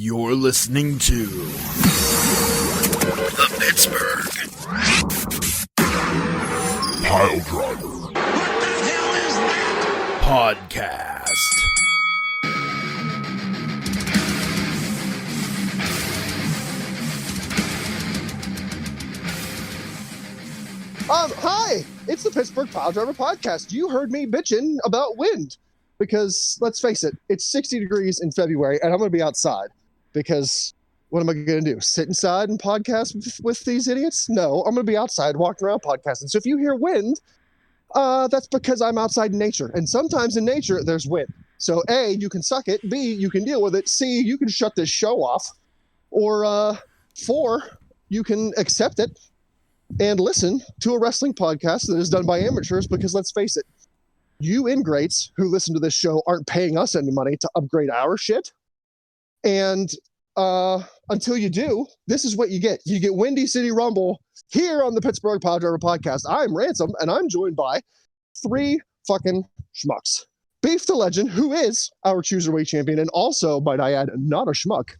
You're listening to the Pittsburgh Piledriver. What the hell is that? Podcast. Hi, it's the Pittsburgh Piledriver Podcast. You heard me bitching about wind because, let's face it, it's 60 degrees in February and I'm going to be outside because what am I going to do? Sit inside and podcast with these idiots? No, I'm going to be outside walking around podcasting. So if you hear wind, that's because I'm outside in nature. And sometimes in nature, there's wind. So A, you can suck it. B, you can deal with it. C, you can shut this show off. Or 4, you can accept it and listen to a wrestling podcast that is done by amateurs because let's face it, you ingrates who listen to this show aren't paying us any money to upgrade our shit. And until you do, this is what you get. You get Windy City Rumble here on the Pittsburgh Piledriver Podcast. I'm Ransom, and I'm joined by 3 fucking schmucks. Beef the Legend, who is our Cruiserweight champion, and also, might I add, not a schmuck.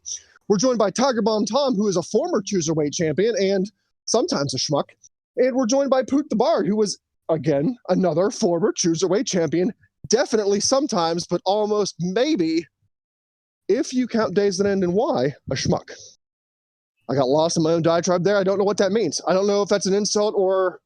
We're joined by Tiger Bomb Tom, who is a former Cruiserweight champion and sometimes a schmuck. And we're joined by Poot the Bard, who was, again, another former Cruiserweight champion. Definitely sometimes, but almost maybe, if you count Days That End in Y, a schmuck. I got lost in my own diatribe there. I don't know what that means. I don't know if that's an insult or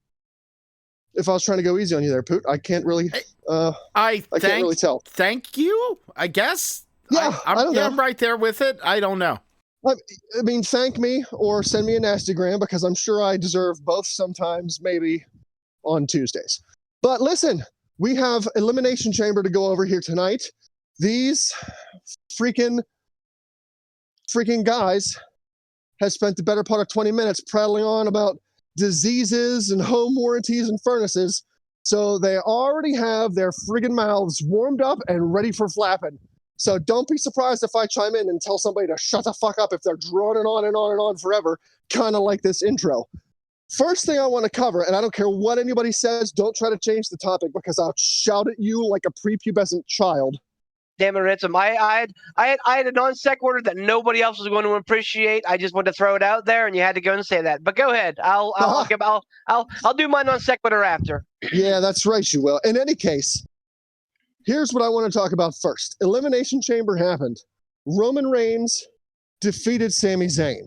if I was trying to go easy on you there, Poot. I can't really, I can't really tell. Thank you, I guess. Yeah, I don't know. I'm right there with it. I don't know. I mean, thank me or send me a nastygram because I'm sure I deserve both sometimes, maybe on Tuesdays. But listen, we have Elimination Chamber to go over here tonight. These freaking guys has spent the better part of 20 minutes prattling on about diseases and home warranties and furnaces. So they already have their friggin' mouths warmed up and ready for flapping. So don't be surprised if I chime in and tell somebody to shut the fuck up if they're droning on and on and on forever, kind of like this intro. First thing I want to cover, and I don't care what anybody says, don't try to change the topic because I'll shout at you like a prepubescent child. Damn it, Ransom. I had a non sequitur that nobody else was going to appreciate. I just wanted to throw it out there, and you had to go and say that. But go ahead. I'll do my non sequitur after. Yeah, that's right. You will. In any case, here's what I want to talk about first. Elimination Chamber happened. Roman Reigns defeated Sami Zayn.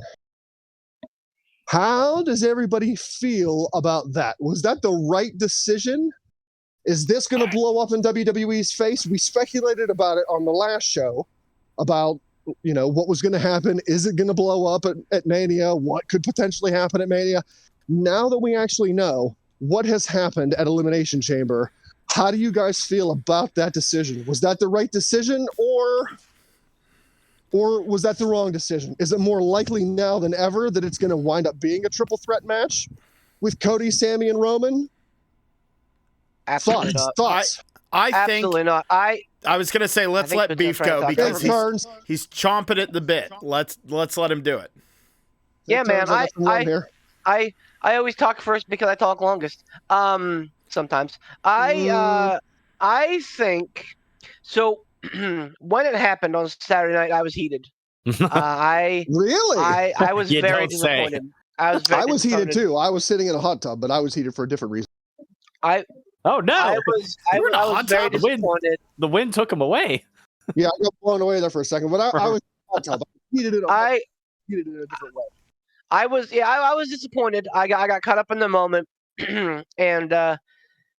How does everybody feel about that? Was that the right decision? Is this going to blow up in WWE's face? We speculated about it on the last show about, what was going to happen. Is it going to blow up at Mania? What could potentially happen at Mania? Now that we actually know what has happened at Elimination Chamber, how do you guys feel about that decision? Was that the right decision or was that the wrong decision? Is it more likely now than ever that it's going to wind up being a triple threat match with Cody, Sami, and Roman? Absolutely Thoughts? I think absolutely not. I was going to say let's let Beef go because he's chomping at the bit. Let's let him do it. Yeah, man. I always talk first because I talk longest. Sometimes I think so. When it happened on Saturday night, I was heated. Really? I was very disappointed. I was heated too. I was sitting in a hot tub, but I was heated for a different reason. Oh no! I was very disappointed. The wind took him away. Yeah, I got blown away there for a second, but I was in a hot tub. I heated it in a different way. I was disappointed. I got caught up in the moment, and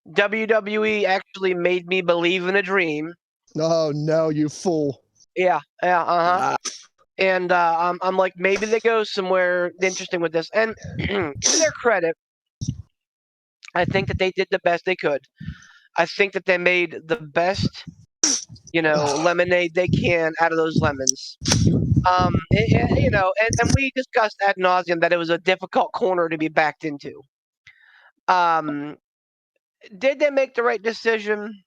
WWE actually made me believe in a dream. Oh no, you fool! Yeah, And I'm like, maybe they go somewhere interesting with this. And to their credit, I think that they did the best they could. I think that they made the best, lemonade they can out of those lemons. And we discussed ad nauseum that it was a difficult corner to be backed into. Did they make the right decision?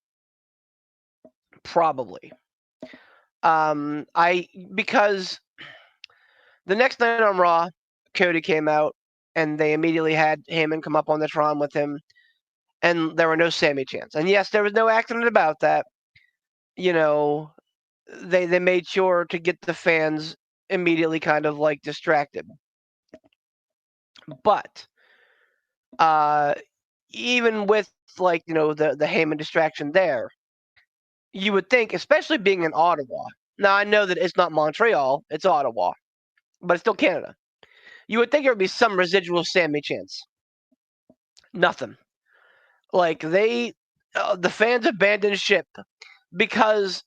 Probably. Because the next night on Raw, Cody came out and they immediately had Heyman come up on the Tron with him, and there were no Sami chants. And yes, there was no accident about that. They made sure to get the fans immediately kind of like distracted. But even with like, you know, the Heyman distraction there, you would think, especially being in Ottawa. Now I know that it's not Montreal, it's Ottawa, but it's still Canada. You would think there would be some residual Sammy chance. Nothing. Like the fans abandoned ship because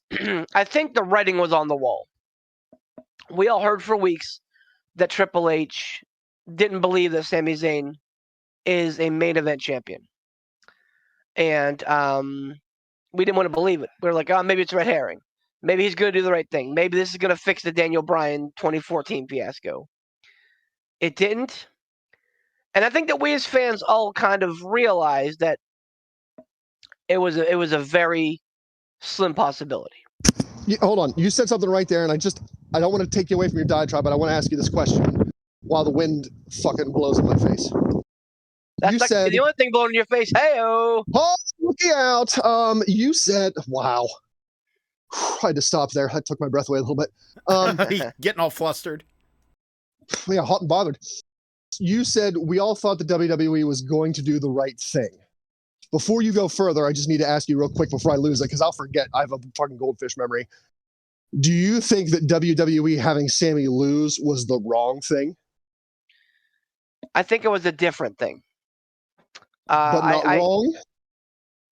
I think the writing was on the wall. We all heard for weeks that Triple H didn't believe that Sami Zayn is a main event champion. And we didn't want to believe it. We were like, oh, maybe it's red herring. Maybe he's going to do the right thing. Maybe this is going to fix the Daniel Bryan 2014 fiasco. It didn't. And I think that we as fans all kind of realized that it was a very slim possibility. Hold on. You said something right there, and I don't want to take you away from your diatribe, but I want to ask you this question while the wind fucking blows in my face. That's like the only thing blowing in your face. Hey-oh! Oh, looking out. You said, wow. I had to stop there. I took my breath away a little bit. Getting all flustered. Yeah, hot and bothered. You said we all thought the WWE was going to do the right thing. Before you go further, I just need to ask you real quick before I lose it, because I'll forget. I have a fucking goldfish memory. Do you think that WWE having Sammy lose was the wrong thing? I think it was a different thing. But not wrong?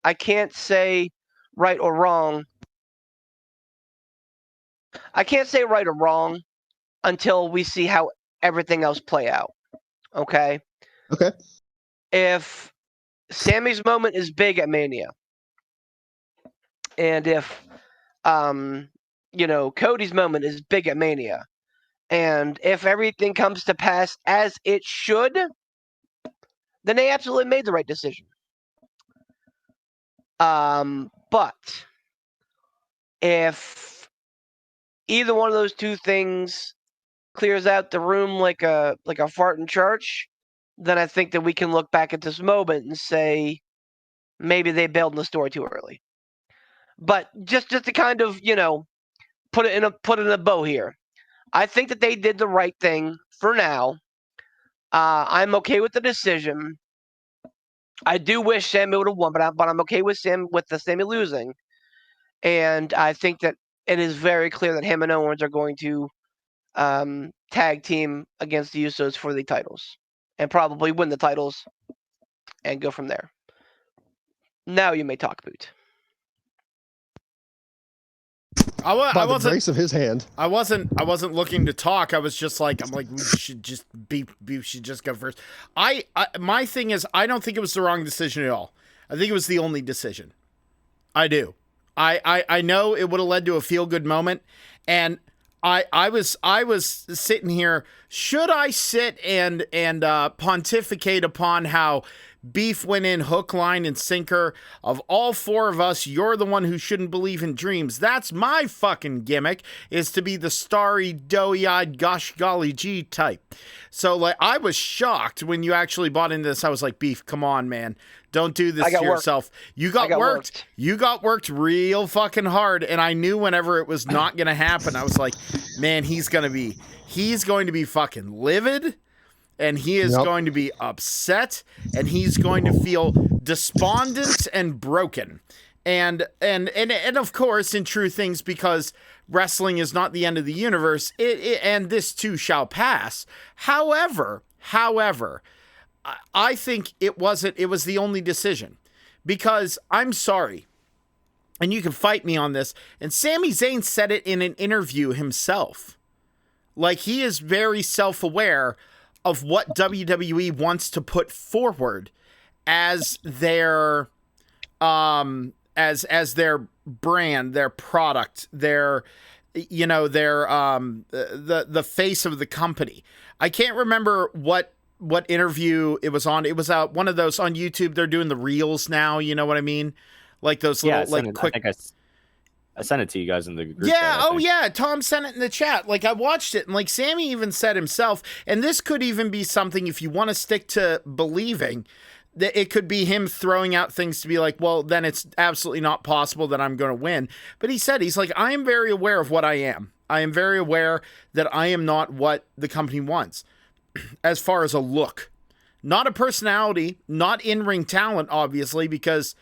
I can't say right or wrong. I can't say right or wrong until we see how everything else play out. Okay? Okay. If Sammy's moment is big at Mania, and if Cody's moment is big at Mania, and if everything comes to pass as it should, then they absolutely made the right decision. But if either one of those two things clears out the room like a fart in church, then I think that we can look back at this moment and say maybe they bailed on the story too early. But just to kind of, put it in a bow here, I think that they did the right thing for now. I'm okay with the decision. I do wish Sammy would have won, but I'm okay with Sammy losing. And I think that it is very clear that him and Owens are going to tag team against the Usos for the titles and probably win the titles and go from there. Now you may talk, Boot. By the grace of his hand. I wasn't looking to talk. I was just like, we should just go first. My thing is, I don't think it was the wrong decision at all. I think it was the only decision. I do. I know it would have led to a feel good moment, and I was sitting here. Should I sit and pontificate upon how Beef went in hook, line, and sinker? Of all four of us, you're the one who shouldn't believe in dreams. That's my fucking gimmick, is to be the starry, doughy-eyed, gosh golly gee type. So, like, I was shocked when you actually bought into this. I was like, Beef, come on, man. Don't do this to yourself. You got worked. You got worked real fucking hard, and I knew whenever it was not going to happen, I was like, man, he's going to be fucking livid. And he is going to be upset, and he's going to feel despondent and broken. And of course, in true things, because wrestling is not the end of the universe, and this too shall pass. However, I think it was the only decision. Because I'm sorry, and you can fight me on this, and Sami Zayn said it in an interview himself. Like, he is very self-aware of what WWE wants to put forward as their as their brand, their product, their the face of the company. I can't remember what interview it was on. It was one of those on YouTube. They're doing the reels now, you know what I mean? Like those little quick. I sent it to you guys in the group chat. Yeah. Tom sent it in the chat. Like, I watched it, and like Sammy even said himself, and this could even be something, if you want to stick to believing, It could be him throwing out things to be like, well, then it's absolutely not possible that I'm going to win. But he's like, I am very aware of what I am. I am very aware that I am not what the company wants as far as a look. Not a personality, not in-ring talent, obviously, because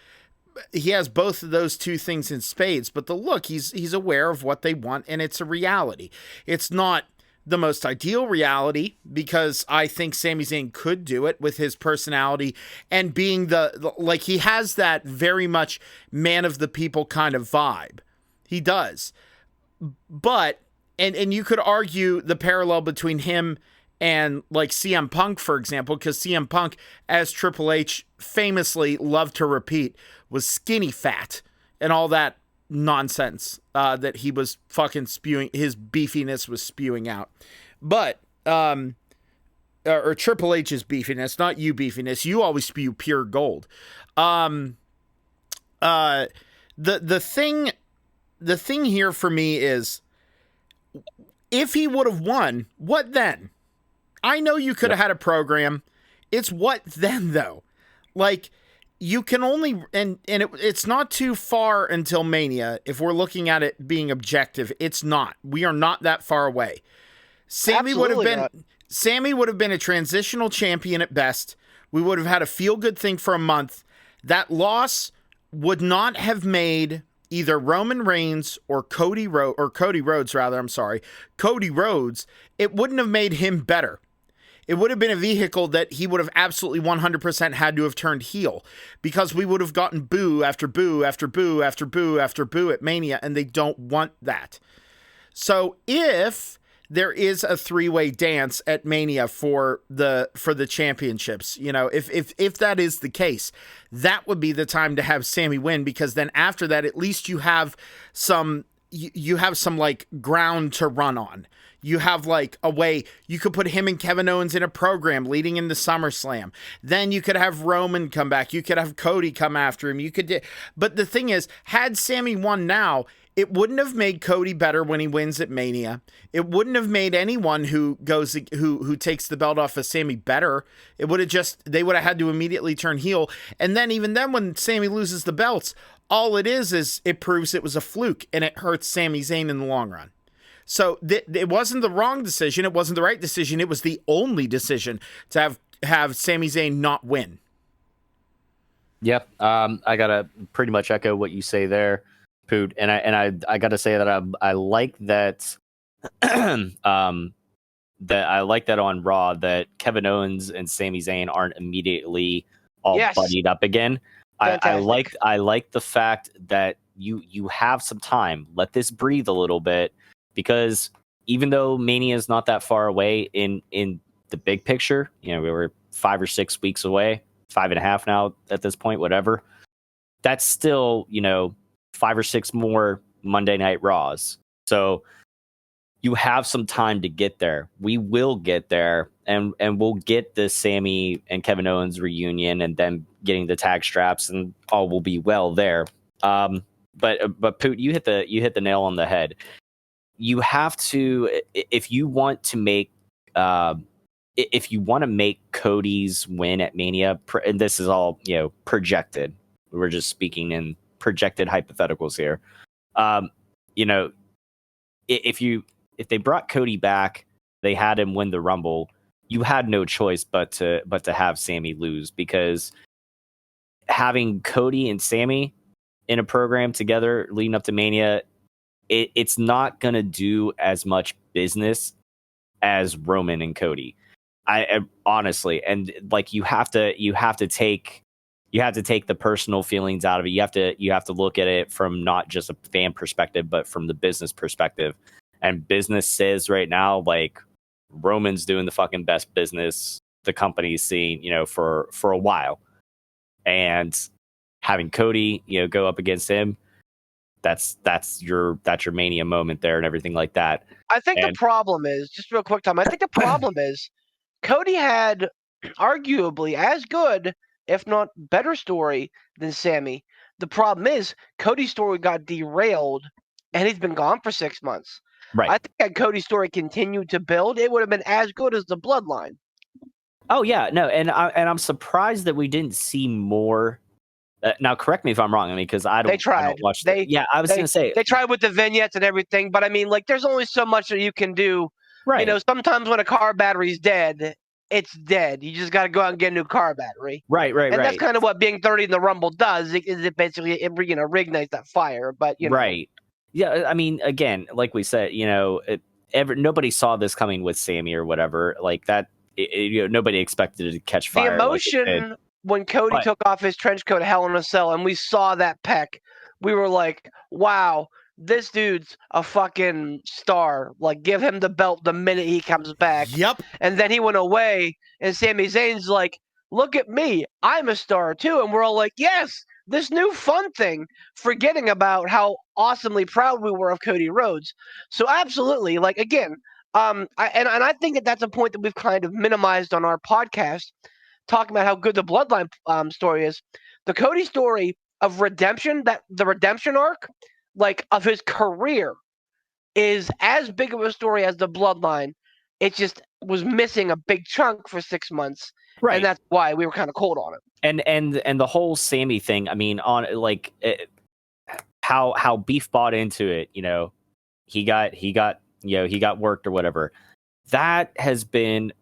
he has both of those two things in spades. But the look, he's aware of what they want, and it's a reality. It's not the most ideal reality, because I think Sami Zayn could do it with his personality and being the like, he has that very much man of the people kind of vibe. He does. But, and you could argue the parallel between him and like CM Punk, for example, because CM Punk, as Triple H famously loved to repeat, was skinny fat and all that nonsense that he was fucking spewing, his beefiness was spewing out. But, or Triple H's beefiness, not you beefiness. You always spew pure gold. The thing here for me is, if he would have won, what then? I know you could have had a program. It's what then, though? Like, you can only, it's not too far until Mania. If we're looking at it being objective, it's not. We are not that far away. Sammy would have been a transitional champion at best. We would have had a feel-good thing for a month. That loss would not have made either Roman Reigns or Cody Rhodes, it wouldn't have made him better. It would have been a vehicle that he would have absolutely 100% had to have turned heel, because we would have gotten boo after boo after boo after boo after boo at Mania, and they don't want that. So if there is a three-way dance at Mania for the championships, you know, if that is the case, that would be the time to have Sammy win, because then after that, at least you have some like ground to run on. You have like a way you could put him and Kevin Owens in a program leading into SummerSlam. Then you could have Roman come back. You could have Cody come after him. But the thing is, had Sammy won now, it wouldn't have made Cody better when he wins at Mania. It wouldn't have made anyone who takes the belt off of Sammy better. It would have they would have had to immediately turn heel. And then even then, when Sammy loses the belts, all it is it proves it was a fluke, and it hurts Sami Zayn in the long run. So it wasn't the wrong decision. It wasn't the right decision. It was the only decision to have Sami Zayn not win. Yep. I gotta pretty much echo what you say there, Poot. And I gotta say that I like that. That I like that on Raw, that Kevin Owens and Sami Zayn aren't immediately all buddied up again. I like the fact that you have some time. Let this breathe a little bit. Because even though Mania is not that far away in the big picture, you know, we were 5 or 6 weeks away, 5.5 now at this point, whatever. That's still, you know, 5 or 6 more Monday Night Raws. So you have some time to get there. We will get there, and we'll get the Sammy and Kevin Owens reunion, and then getting the tag straps, and all will be well there. But Poot, you hit the nail on the head. You have to, if you want to make Cody's win at Mania, and this is all, you know, projected. We're just speaking in projected hypotheticals here. You know, if they brought Cody back, they had him win the Rumble. You had no choice but to have Sammy lose, because having Cody and Sammy in a program together leading up to Mania, it's not going to do as much business as Roman and Cody. I honestly, and like, you have to take the personal feelings out of it. You have to look at it from not just a fan perspective, but from the business perspective. And business says right now, like, Roman's doing the fucking best business the company's seen, you know, for a while. And having Cody, you know, go up against him, that's your Mania moment there and everything like that. I think the problem is, just real quick, Tom, I think the problem is Cody had arguably as good, if not better, story than Sammy. The problem is Cody's story got derailed, and he's been gone for 6 months. Right. I think had Cody's story continued to build, it would have been as good as the Bloodline. Oh yeah, no, and I'm surprised that we didn't see more. Now, correct me if I'm wrong. I mean, because I They don't tried. watch. They I was gonna say they tried with the vignettes and everything, but I mean, like, there's only so much that you can do. right. You know, sometimes when a car battery's dead, it's dead. You just got to go out and get a new car battery. Right. And that's kind of what being 30 in the Rumble does. It basically reignites that fire. But you know, right. Yeah, I mean, again, like we said, you know, nobody saw this coming with Sammy or whatever. Like that, you know, nobody expected it to catch fire. the emotion when Cody But- took off his trench coat, Hell in a Cell, and we saw that pec, we were like, wow, this dude's a fucking star. Like, give him the belt the minute he comes back. Yep. And then he went away, and Sami Zayn's like, look at me, I'm a star too. And we're all like, yes, this new fun thing, forgetting about how awesomely proud we were of Cody Rhodes. So absolutely, like, again, I think that that's a point that we've kind of minimized on our podcast, talking about how good the Bloodline story is. The Cody story of redemption, that the redemption arc, like, of his career, is as big of a story as the Bloodline. It just was missing a big chunk for 6 months, right. and that's why we were kind of cold on it. And the whole Sammy thing. I mean, on like how Beef bought into it. You know, he got worked or whatever. That has been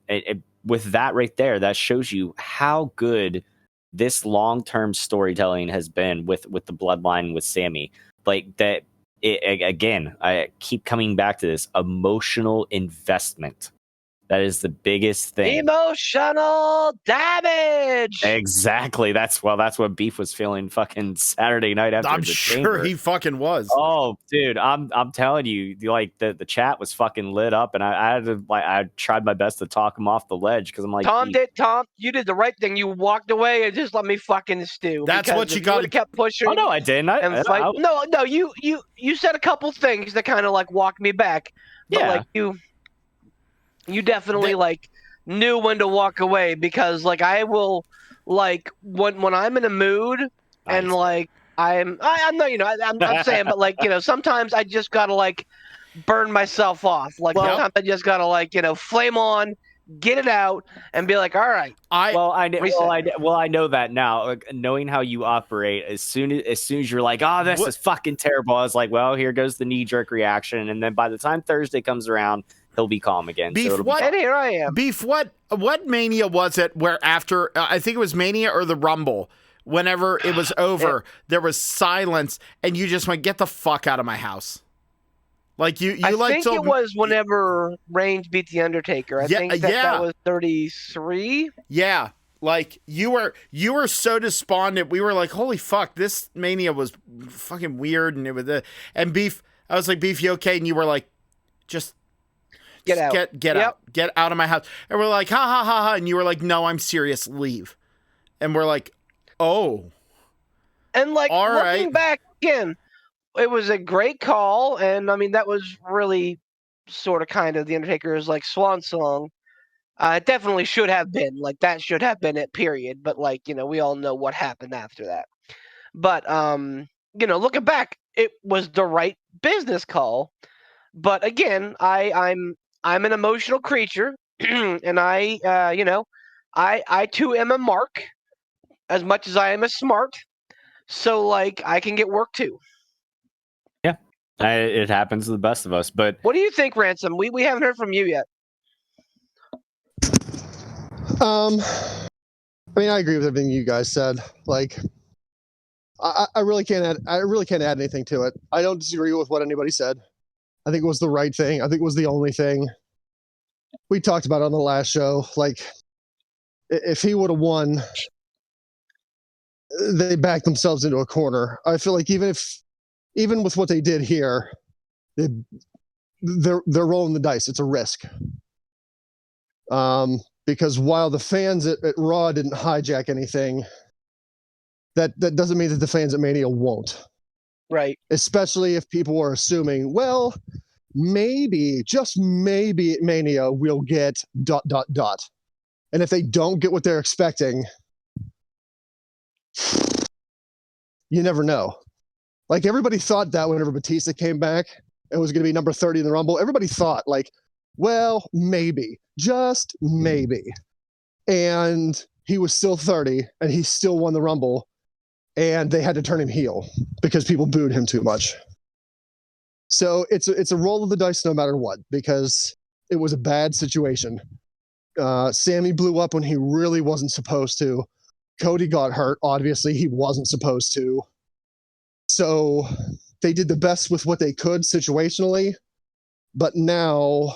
with that right there. That shows you how good this long-term storytelling has been with the Bloodline with Sammy. Like that. Again, I keep coming back to this emotional investment. That is the biggest thing. Emotional damage. Exactly. That's what Beef was feeling fucking Saturday night after I'm the sure chamber. he fucking was. Oh, dude, I'm telling you, like the chat was fucking lit up, and I had to I tried my best to talk him off the ledge because I'm like, Tom, you did the right thing. You walked away and just let me fucking stew. That's what you got. gotta- Kept pushing. Oh no, I didn't. And fight. No, you said a couple things that kind of like walked me back. But Yeah. like you definitely like knew when to walk away, because like I will, like, when I'm in a mood and like I'm not, you know, I'm saying, but like, you know, sometimes I just gotta like burn myself off. Like sometimes I just gotta like, you know, flame on, get it out, and be like, all right. I know that now. Like, knowing how you operate, as soon as you're like, oh, this is fucking terrible. I was like, well, here goes the knee jerk reaction, and then by the time Thursday comes around, he'll be calm again. Beef, so what? And here I am. Beef, what Mania was it where after, I think it was Mania or the Rumble, whenever it was over, there was silence, and you just went, get the fuck out of my house. Like I think it was whenever Reigns beat the Undertaker. I think that was 33. Yeah, like you were so despondent. We were like, holy fuck, this Mania was fucking weird, and it was and Beef. I was like, Beef, you okay? And you were like, just get out, get out of my house. And we're like, ha ha ha ha. And you were like, no, I'm serious, leave. And we're like, oh. And like all looking right. back again, it was a great call, and I mean that was really sort of kind of the Undertaker's like swan song. It definitely should have been, like, that should have been it, period. But like, you know, we all know what happened after that. But you know, looking back, it was the right business call. But again, I'm an emotional creature, and I you know, I too am a mark as much as I am a smart. So like I can get work too. It happens to the best of us. But what do you think, Ransom? We haven't heard from you yet. I mean, I agree with everything you guys said. Like, I really can't add anything to it. I don't disagree with what anybody said. I think it was the right thing. I think it was the only thing. We talked about it on the last show. Like, if he would have won, they backed themselves into a corner. I feel like even with what they did here, they're rolling the dice. It's a risk. Because while the fans at Raw didn't hijack anything, that doesn't mean that the fans at Mania won't. Right. Especially if people are assuming, well, maybe, just maybe at Mania we'll get ... And if they don't get what they're expecting, you never know. Like, everybody thought that whenever Batista came back, it was going to be number 30 in the Rumble. Everybody thought, like, well, maybe, just maybe. and he was still 30, and he still won the Rumble, and they had to turn him heel because people booed him too much. So it's a roll of the dice no matter what, because it was a bad situation. Sammy blew up when he really wasn't supposed to. Cody got hurt. Obviously, he wasn't supposed to. So they did the best with what they could situationally. But now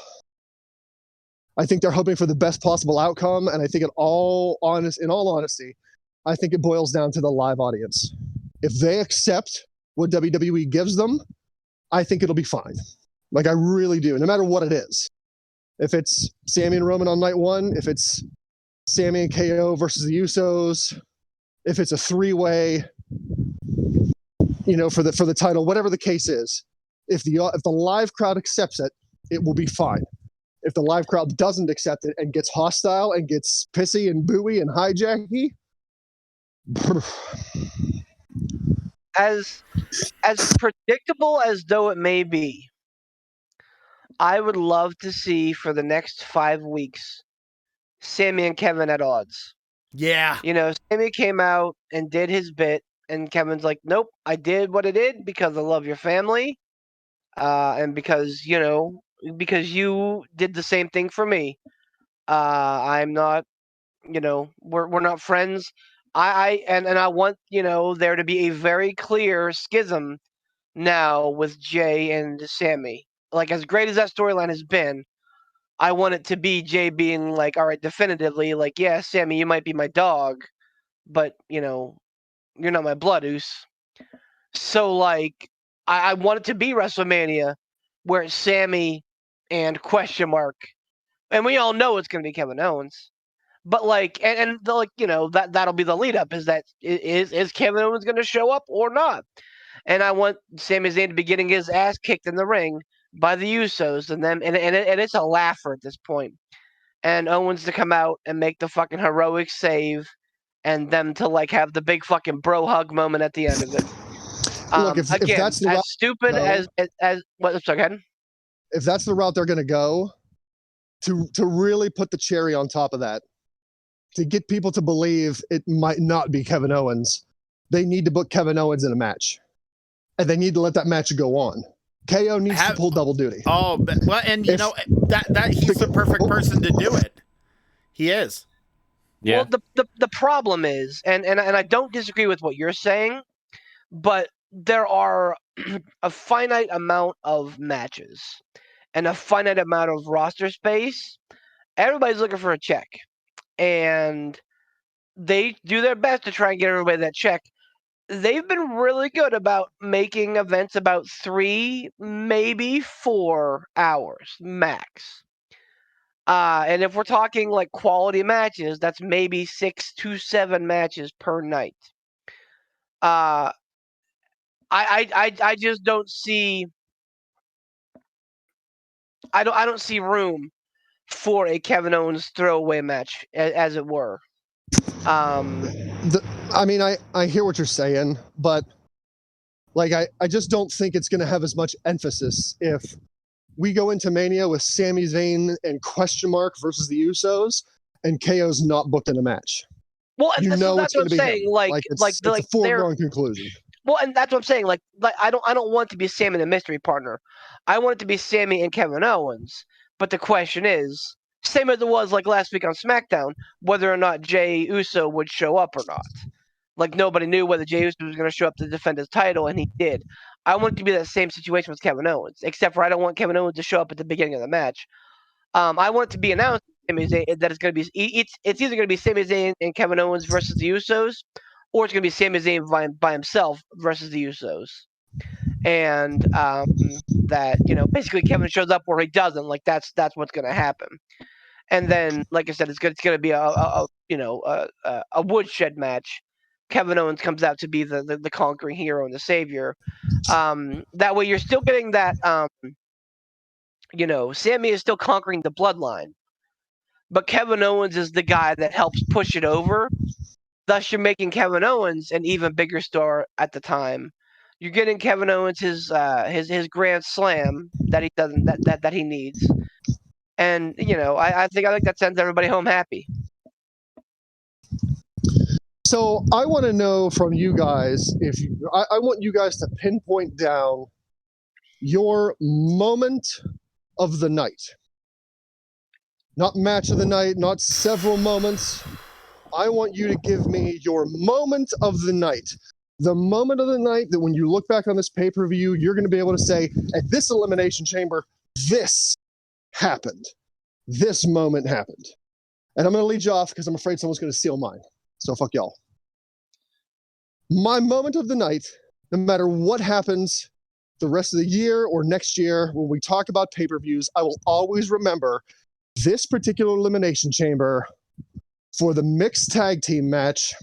I think they're hoping for the best possible outcome. And I think in all honesty, I think it boils down to the live audience. If they accept what WWE gives them, I think it'll be fine. Like, I really do, no matter what it is. If it's Sammy and Roman on night one, if it's Sammy and KO versus the Usos, if it's a three-way, for the title, whatever the case is, if the live crowd accepts it, it will be fine. If the live crowd doesn't accept it and gets hostile and gets pissy and booey and hijacky, as predictable as though it may be, I would love to see for the next 5 weeks Sammy and Kevin at odds. Yeah. Sammy came out and did his bit, and Kevin's like, nope, I did what I did because I love your family, and because you did the same thing for me. I'm not, we're not friends. I want, there to be a very clear schism now with Jay and Sammy. Like, as great as that storyline has been, I want it to be Jay being like, all right, definitively, like, yeah, Sammy, you might be my dog, but, you're not my blood oos. So, like, I want it to be WrestleMania where it's Sammy and question mark. And we all know it's going to be Kevin Owens. But, like, that'll be the lead up, is Kevin Owens going to show up or not? And I want Sami Zayn to be getting his ass kicked in the ring by the Usos, and it's a laugher at this point. And Owens to come out and make the fucking heroic save, and them to like have the big fucking bro hug moment at the end of it. Look, if that's the route, as stupid as what? Sorry, go ahead. If that's the route they're going to go, to really put the cherry on top of that, to get people to believe it might not be Kevin Owens, they need to book Kevin Owens in a match. And they need to let that match go on. KO needs to pull double duty. Oh, well, and that he's the perfect person to do it. He is. Yeah. Well, the problem is, and I don't disagree with what you're saying, but there are a finite amount of matches and a finite amount of roster space. Everybody's looking for a check, and they do their best to try and get everybody that check. They've been really good about making events about 3, maybe 4 hours max. And if we're talking like quality matches, that's maybe 6 to 7 matches per night. I just don't see. I don't see room for a Kevin Owens throwaway match, as it were. I hear what you're saying, but like I just don't think it's going to have as much emphasis if we go into Mania with Sami Zayn and question mark versus the Usos, and KO's not booked in a match. Well, and that's what I'm saying. It's a foregone conclusion. Well, and that's what I'm saying. Like I don't want it to be Sammy the mystery partner. I want it to be Sammy and Kevin Owens. But the question is, same as it was like last week on SmackDown, whether or not Jay Uso would show up or not. Like, nobody knew whether Jey Uso was going to show up to defend his title, and he did. I want it to be that same situation with Kevin Owens, except for I don't want Kevin Owens to show up at the beginning of the match. I want it to be announced that it's going to be it's either going to be Sami Zayn and Kevin Owens versus the Usos, or it's going to be Sami Zayn by himself versus the Usos. And that basically Kevin shows up or he doesn't. Like that's what's going to happen. And then, like I said, it's going to be a woodshed match. Kevin Owens comes out to be the conquering hero and the savior. That way, you're still getting that. Sammy is still conquering the bloodline, but Kevin Owens is the guy that helps push it over. Thus, you're making Kevin Owens an even bigger star at the time. You're getting Kevin Owens his grand slam that he doesn't that he needs, and I think that sends everybody home happy. So I want to know from you guys I want you guys to pinpoint down your moment of the night. Not match of the night, not several moments. I want you to give me your moment of the night. The moment of the night that when you look back on this pay-per-view, you're going to be able to say, at this Elimination Chamber, this happened. This moment happened. And I'm going to lead you off because I'm afraid someone's going to steal mine. So fuck y'all. My moment of the night, no matter what happens the rest of the year or next year, when we talk about pay-per-views, I will always remember this particular Elimination Chamber for the mixed tag team match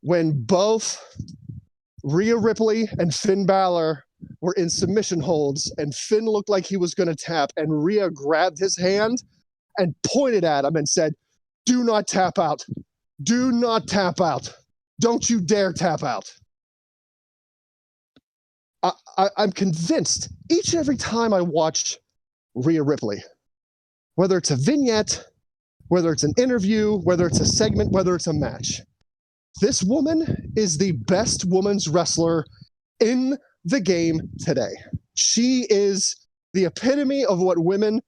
when both Rhea Ripley and Finn Balor were in submission holds and Finn looked like he was going to tap and Rhea grabbed his hand and pointed at him and said, "Do not tap out. Do not tap out. Don't you dare tap out." I'm convinced each and every time I watch Rhea Ripley, whether it's a vignette, whether it's an interview, whether it's a segment, whether it's a match, this woman is the best women's wrestler in the game today. She is the epitome of what women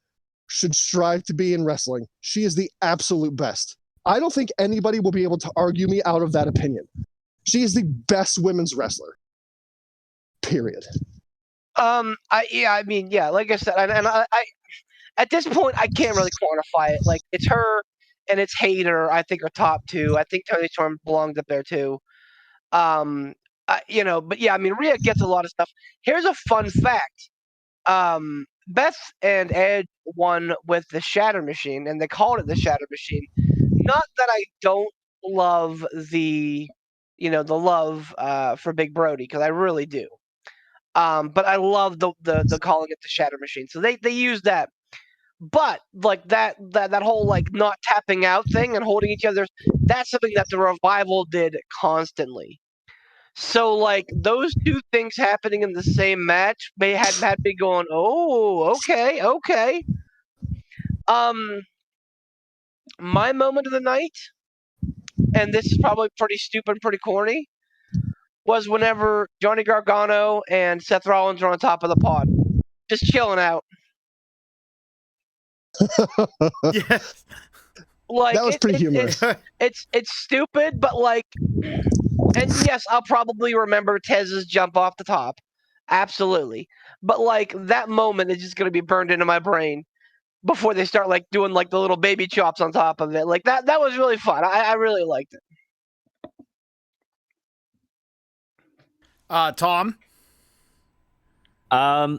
should strive to be in wrestling. She is the absolute best. I don't think anybody will be able to argue me out of that opinion. She is the best women's wrestler. Period. Like I said, and I at this point I can't really quantify it. Like it's her and it's Hayter. I think are top two. I think Tony Storm belongs up there too. Rhea gets a lot of stuff. Here's a fun fact. Beth and Ed won with the Shatter Machine, and they called it the Shatter Machine. Not that I don't love the love for Big Brody, because I really do. But I love the calling it the Shatter Machine. So they use that. But like that whole like not tapping out thing and holding each other, that's something that the Revival did constantly. So like those two things happening in the same match may had me going, oh, okay. My moment of the night, and this is probably pretty stupid, pretty corny, was whenever Johnny Gargano and Seth Rollins were on top of the pod, just chilling out. Yes. Like That was pretty humorous. It's stupid, but like, and yes, I'll probably remember Tez's jump off the top, absolutely. But like that moment is just gonna be burned into my brain before they start like doing like the little baby chops on top of it. Like that was really fun. I really liked it. Tom? I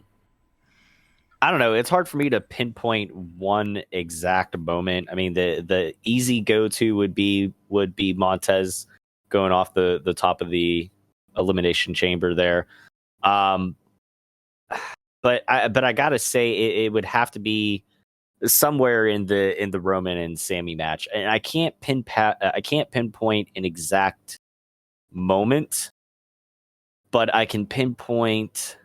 don't know. It's hard for me to pinpoint one exact moment. I mean, the easy go-to would be Montez going off the top of the Elimination Chamber there. But I gotta say it would have to be somewhere in the Roman and Sammy match, and I can't pinpoint an exact moment, but I can pinpoint.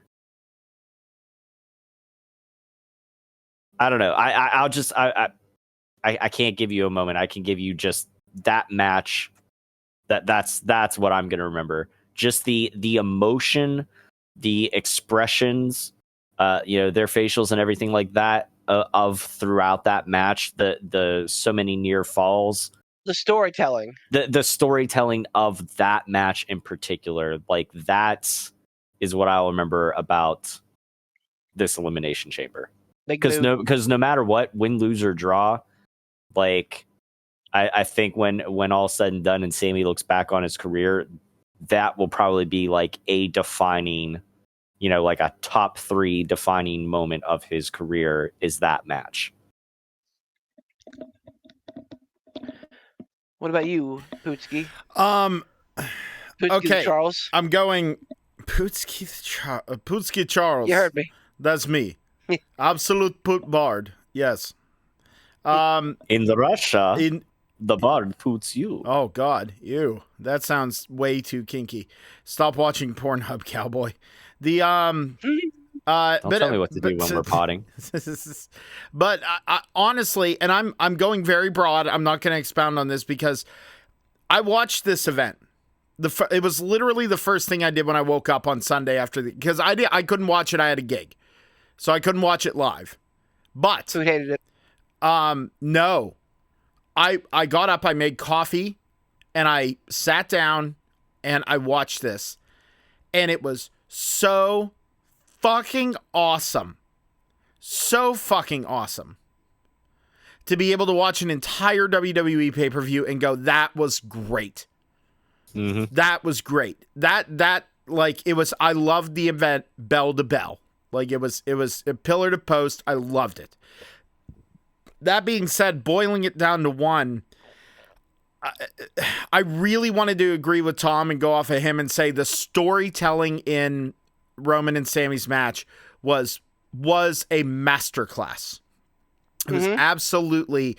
I don't know. I can't give you a moment. I can give you just that match. That's what I'm gonna remember. Just the emotion, the expressions, their facials and everything like that of throughout that match. The so many near falls. The storytelling. The storytelling of that match in particular, like that is what I'll remember about this Elimination Chamber. Because no matter what, win, lose, or draw, like I think when all's said and done and Sammy looks back on his career, that will probably be like a defining, like a top 3 defining moment of his career is that match. What about you, Pootski? Okay, Charles. I'm going Pootski Charles. You heard me. That's me. Absolute Poot Bard. Yes. In the Russia, the Bard poots you. Oh God, ew. That sounds way too kinky. Stop watching Pornhub, cowboy. The Don't tell me what to do when we're potting. But honestly, and I'm going very broad. I'm not going to expound on this because I watched this event. It was literally the first thing I did when I woke up on Sunday because I couldn't watch it. I had a gig, so I couldn't watch it live. But Who hated it? no, I got up, I made coffee, and I sat down and I watched this, and it was so fucking awesome, so fucking awesome to be able to watch an entire WWE pay-per-view and go, that was great. Mm-hmm. That was great. That like it was. I loved the event bell to bell. Like it was a pillar to post. I loved it. That being said, boiling it down to one, I really wanted to agree with Tom and go off of him and say the storytelling in Roman and Sammy's match was a masterclass. It was absolutely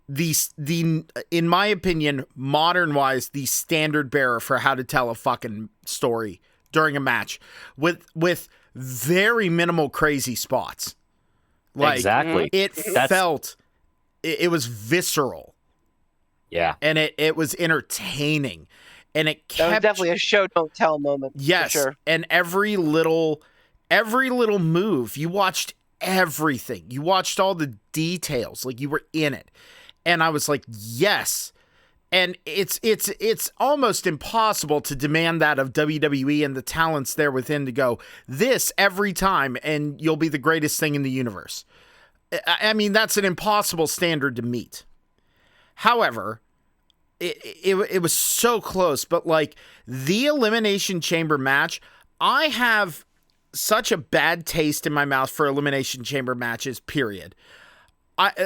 the in my opinion, modern wise, the standard bearer for how to tell a fucking story during a match with very minimal crazy spots. Like, exactly. It was visceral. Yeah. And it was entertaining. And it kept... That was definitely a show don't tell moment. Yes. For sure. And every little move, you watched everything. You watched all the details. Like, you were in it. And I was like, yes. And it's almost impossible to demand that of WWE and the talents there within to go, this every time, and you'll be the greatest thing in the universe. I mean, that's an impossible standard to meet. However, it was so close, but like the Elimination Chamber match, I have such a bad taste in my mouth for Elimination Chamber matches, period.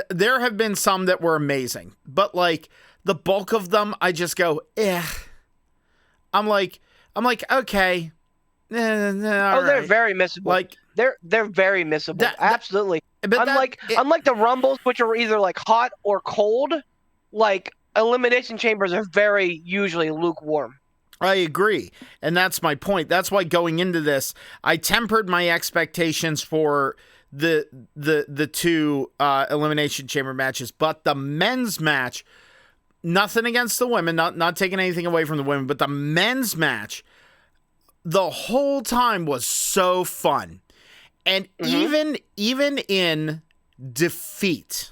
There have been some that were amazing, but like the bulk of them, I just go, eh. I'm like, okay. They're very missable. Like they're very missable. Absolutely. But unlike the Rumbles, which are either like hot or cold, like Elimination Chambers are very usually lukewarm. I agree. And that's my point. That's why going into this, I tempered my expectations for the two Elimination Chamber matches, but the men's match, nothing against the women, not taking anything away from the women, but the men's match the whole time was so fun. And even in defeat,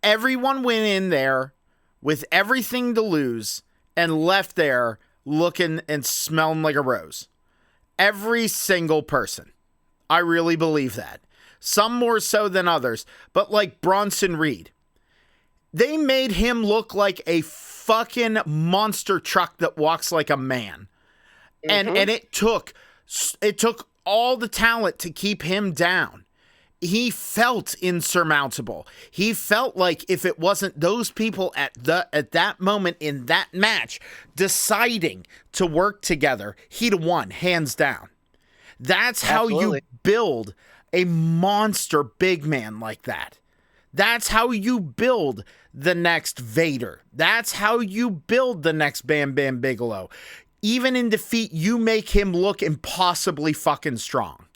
everyone went in there with everything to lose and left there looking and smelling like a rose. Every single person. I really believe that. Some more so than others. But like Bronson Reed, they made him look like a fucking monster truck that walks like a man. And it took all the talent to keep him down. He felt insurmountable. He felt like if it wasn't those people at that moment in that match deciding to work together, he'd have won, hands down. That's how you build a monster big man like that. That's how you build the next Vader. That's how you build the next Bam Bam Bigelow. Even in defeat, you make him look impossibly fucking strong.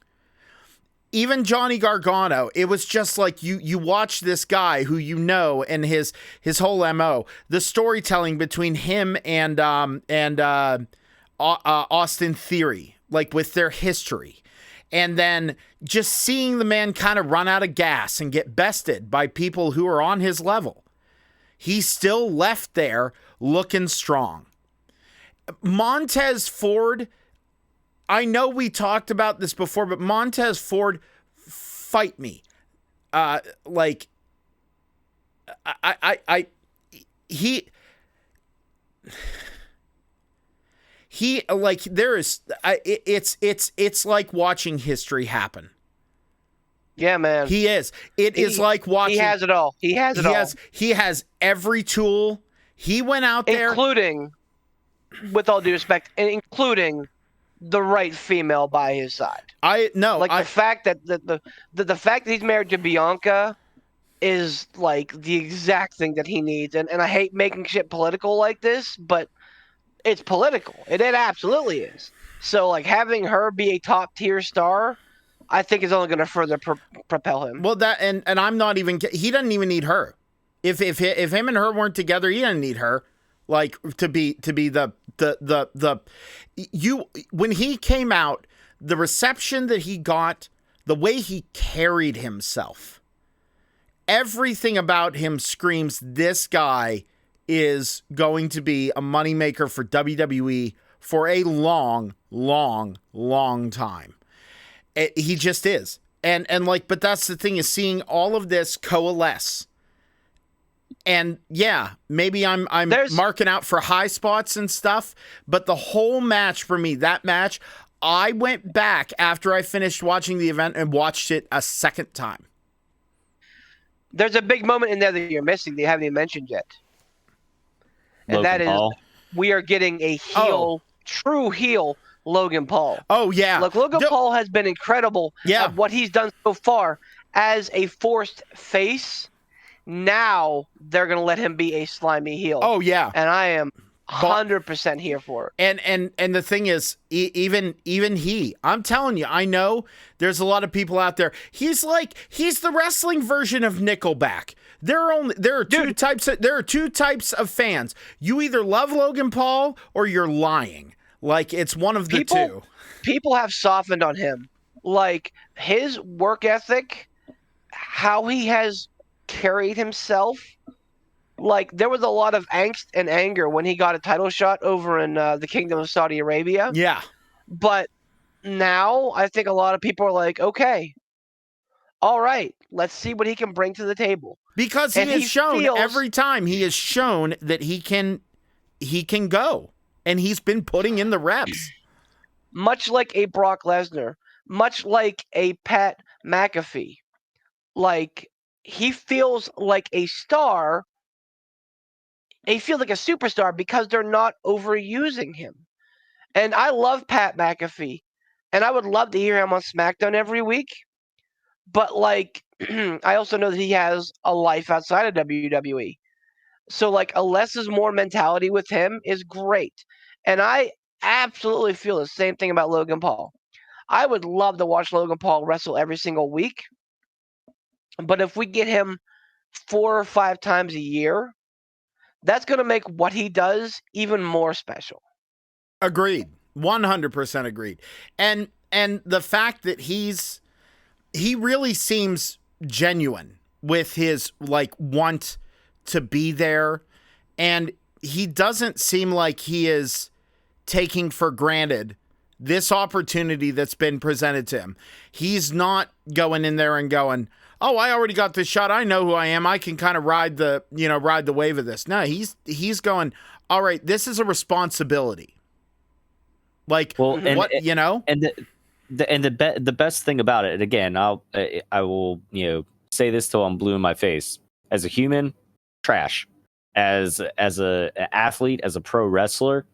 Even Johnny Gargano, it was just like you watch this guy who you know and his whole MO, the storytelling between him and Austin Theory, like with their history. And then just seeing the man kind of run out of gas and get bested by people who are on his level. He's still left there looking strong. Montez Ford, I know we talked about this before, but Montez Ford, fight me. He like there is it's like watching history happen. Yeah, man. He is. It is like watching. He has it all. He has every tool. He went out there, including, with all due respect, and including the right female by his side. The fact that the fact that he's married to Bianca is like the exact thing that he needs. And I hate making shit political like this, but it's political. It absolutely is. So like having her be a top tier star, I think is only going to further propel him. Well, that and I'm not even. He doesn't even need her. If him and her weren't together, he didn't need her. Like to be the when he came out, the reception that he got, the way he carried himself, everything about him screams this guy is going to be a moneymaker for WWE for a long, long, long time. He just is. And like, but that's the thing, is seeing all of this coalesce. And yeah, maybe I'm marking out for high spots and stuff, but the whole match for me, that match, I went back after I finished watching the event and watched it a second time. There's a big moment in there that you're missing that you haven't even mentioned yet. And Logan that is, Paul. we are getting a heel, true heel, Logan Paul. Oh, yeah. Look, Logan Paul has been incredible at what he's done so far as a forced face. Now they're going to let him be a slimy heel. Oh, yeah. And I am 100% here for it. And the thing is, even he, I'm telling you, I know there's a lot of people out there. He's the wrestling version of Nickelback. There are two types of fans. You either love Logan Paul or you're lying. Like, it's one of the two. People have softened on him. Like, his work ethic, how he has carried himself. Like, there was a lot of angst and anger when he got a title shot over in the Kingdom of Saudi Arabia. Yeah. But now I think a lot of people are like, okay, all right, let's see what he can bring to the table. Because he has shown every time, he has shown that he can go. And he's been putting in the reps. Much like a Brock Lesnar, much like a Pat McAfee. Like, he feels like a star. He feels like a superstar because they're not overusing him. And I love Pat McAfee. And I would love to hear him on SmackDown every week. But, like, I also know that he has a life outside of WWE. So, like, a less is more mentality with him is great. And I absolutely feel the same thing about Logan Paul. I would love to watch Logan Paul wrestle every single week. But if we get him 4 or 5 times a year, that's going to make what he does even more special. Agreed. 100% agreed. And the fact that he really seems genuine with his, like, want to be there, and he doesn't seem like he is taking for granted this opportunity that's been presented to him. He's not going in there and going, oh, I already got this shot. I know who I am. I can kind of ride the wave of this. No, he's going, all right, this is a responsibility. Like, and the best thing about it, and again, I will say this till I'm blue in my face. As a human, trash. As a athlete, as a pro wrestler,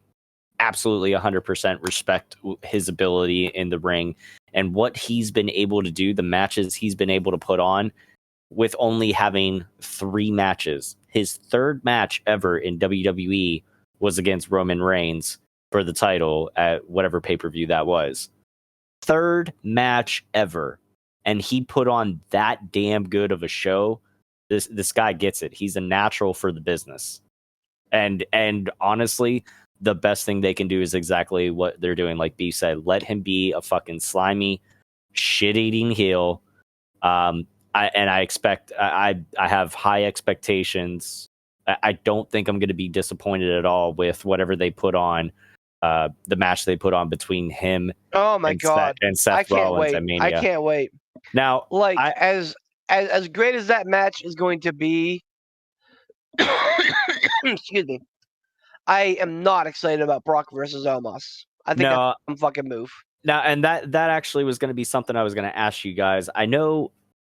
absolutely 100% respect his ability in the ring and what he's been able to do, the matches he's been able to put on with only having 3 matches. His third match ever in WWE was against Roman Reigns for the title at whatever pay-per-view that was. Third match ever. And he put on that damn good of a show. This guy gets it. He's a natural for the business. And honestly, the best thing they can do is exactly what they're doing. Like B said, let him be a fucking slimy, shit-eating heel. I have high expectations. I don't think I'm going to be disappointed at all with whatever they put on, the match they put on between him. Oh my God. And Seth Rollins at Mania. I can't wait. Now, like, as great as that match is going to be, excuse me, I am not excited about Brock versus Omos. I think that's a fucking move. Now, and that actually was going to be something I was going to ask you guys. I know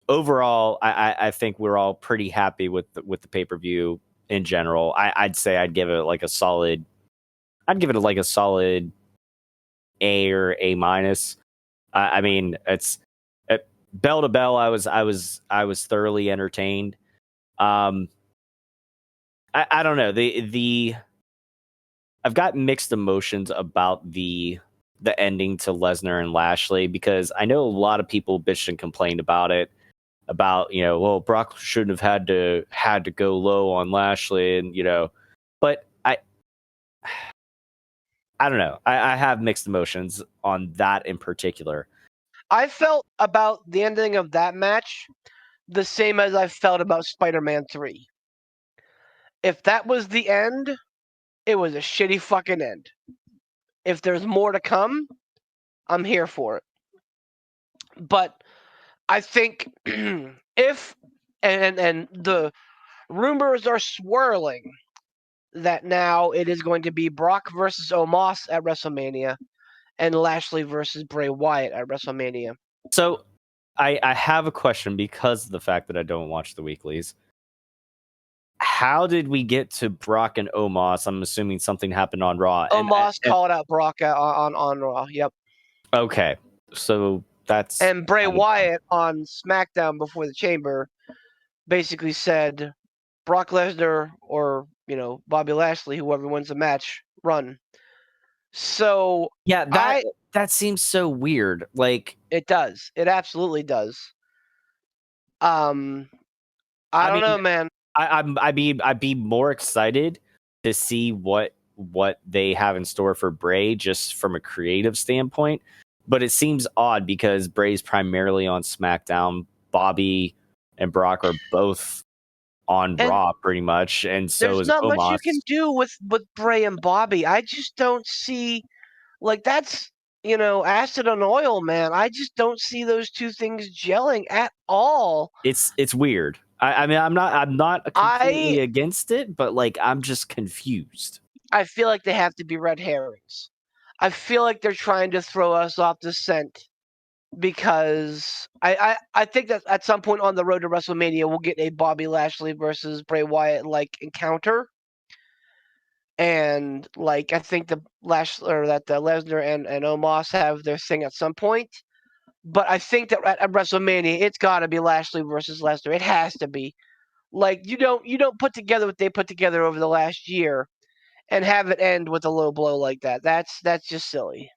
overall, I think we're all pretty happy with the pay-per-view in general. I'd say I'd give it like a solid. I'd give it like a solid A or A minus. I mean, it's bell to bell. I was thoroughly entertained. I don't know. I've got mixed emotions about the ending to Lesnar and Lashley because I know a lot of people bitched and complained about it. about, well, Brock shouldn't have had to go low on Lashley, and but I don't know. I have mixed emotions on that in particular. I felt about the ending of that match the same as I felt about Spider-Man 3. If that was the end, it was a shitty fucking end. If there's more to come, I'm here for it. But I think if and the rumors are swirling that now it is going to be Brock versus Omos at WrestleMania and Lashley versus Bray Wyatt at WrestleMania. So I have a question because of the fact that I don't watch the weeklies. How did we get to Brock and Omos? I'm assuming something happened on Raw. Omos called out Brock on Raw. Yep. Okay, so that's and Bray Wyatt on SmackDown before the Chamber basically said Brock Lesnar or Bobby Lashley, whoever wins the match, run. So yeah, that seems so weird. Like it does. It absolutely does. I don't know, man. I'd be more excited to see what they have in store for Bray just from a creative standpoint. But it seems odd because Bray's primarily on SmackDown. Bobby and Brock are both on Raw pretty much, and so is Omos. There's not much you can do with Bray and Bobby. I just don't see, that's acid on oil, man. I just don't see those two things gelling at all. It's weird. I mean, I'm not completely against it, but I'm just confused. I feel like they have to be red herrings. I feel like they're trying to throw us off the scent because I think that at some point on the road to WrestleMania we'll get a Bobby Lashley versus Bray Wyatt encounter, and I think the Lesnar and Omos have their thing at some point. But I think that at WrestleMania it's got to be Lashley versus Lesnar. It has to be. You don't put together what they put together over the last year and have it end with a low blow like that. That's just silly.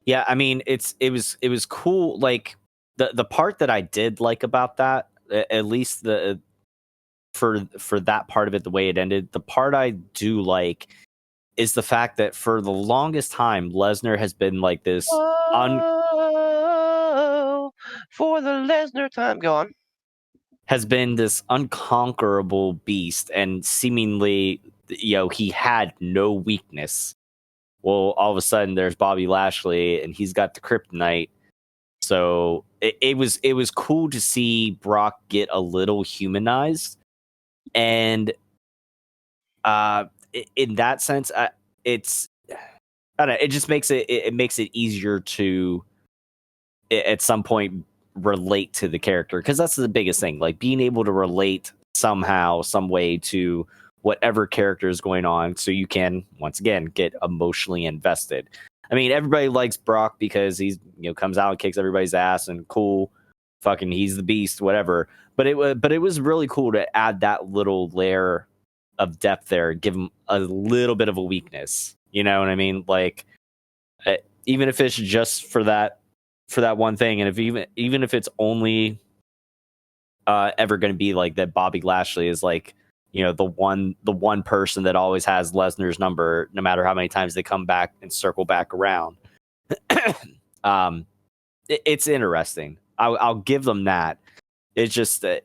Yeah, I mean, it was cool. The part that I did like about that, at least for that part of it, the way it ended, the part I do like is the fact that for the longest time, Lesnar has been this. For the Lesnar time, go on. Has been this unconquerable beast, and seemingly, he had no weakness. Well, all of a sudden, there's Bobby Lashley, and he's got the kryptonite. So it was cool to see Brock get a little humanized, and in that sense, I don't know. It just makes it easier to at some point relate to the character, because that's the biggest thing, being able to relate somehow, some way to whatever character is going on, so you can once again get emotionally invested. I mean, everybody likes Brock because he's comes out and kicks everybody's ass and cool, fucking he's the beast, whatever. But it was really cool to add that little layer of depth there, give him a little bit of a weakness. You know what I mean? Even if it's just for that one thing, and if even if it's only ever going to be that Bobby Lashley is the one person that always has Lesnar's number, no matter how many times they come back and circle back around. It's interesting. I'll give them that. It's just that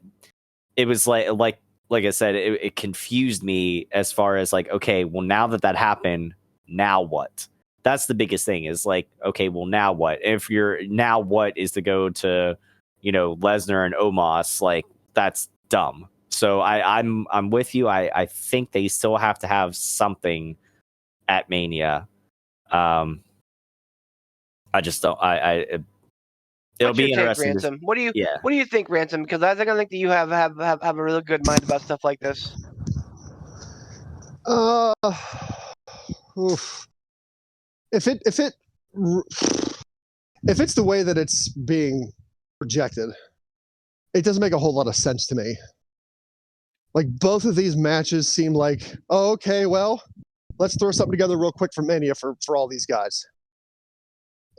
it was like I said, it confused me as far as okay, well, now that happened, now what? That's the biggest thing is okay, well, now what? If now what is to go to, Lesnar and Omos, that's dumb. So I'm with you. I think they still have to have something at Mania. I just don't. It'll be interesting. Ransom? What do you think, Ransom? Because I think that you have a really good mind about stuff like this. Oof. If it's the way that it's being projected, it doesn't make a whole lot of sense to me. Both of these matches seem oh, okay, well, let's throw something together real quick for Mania for all these guys.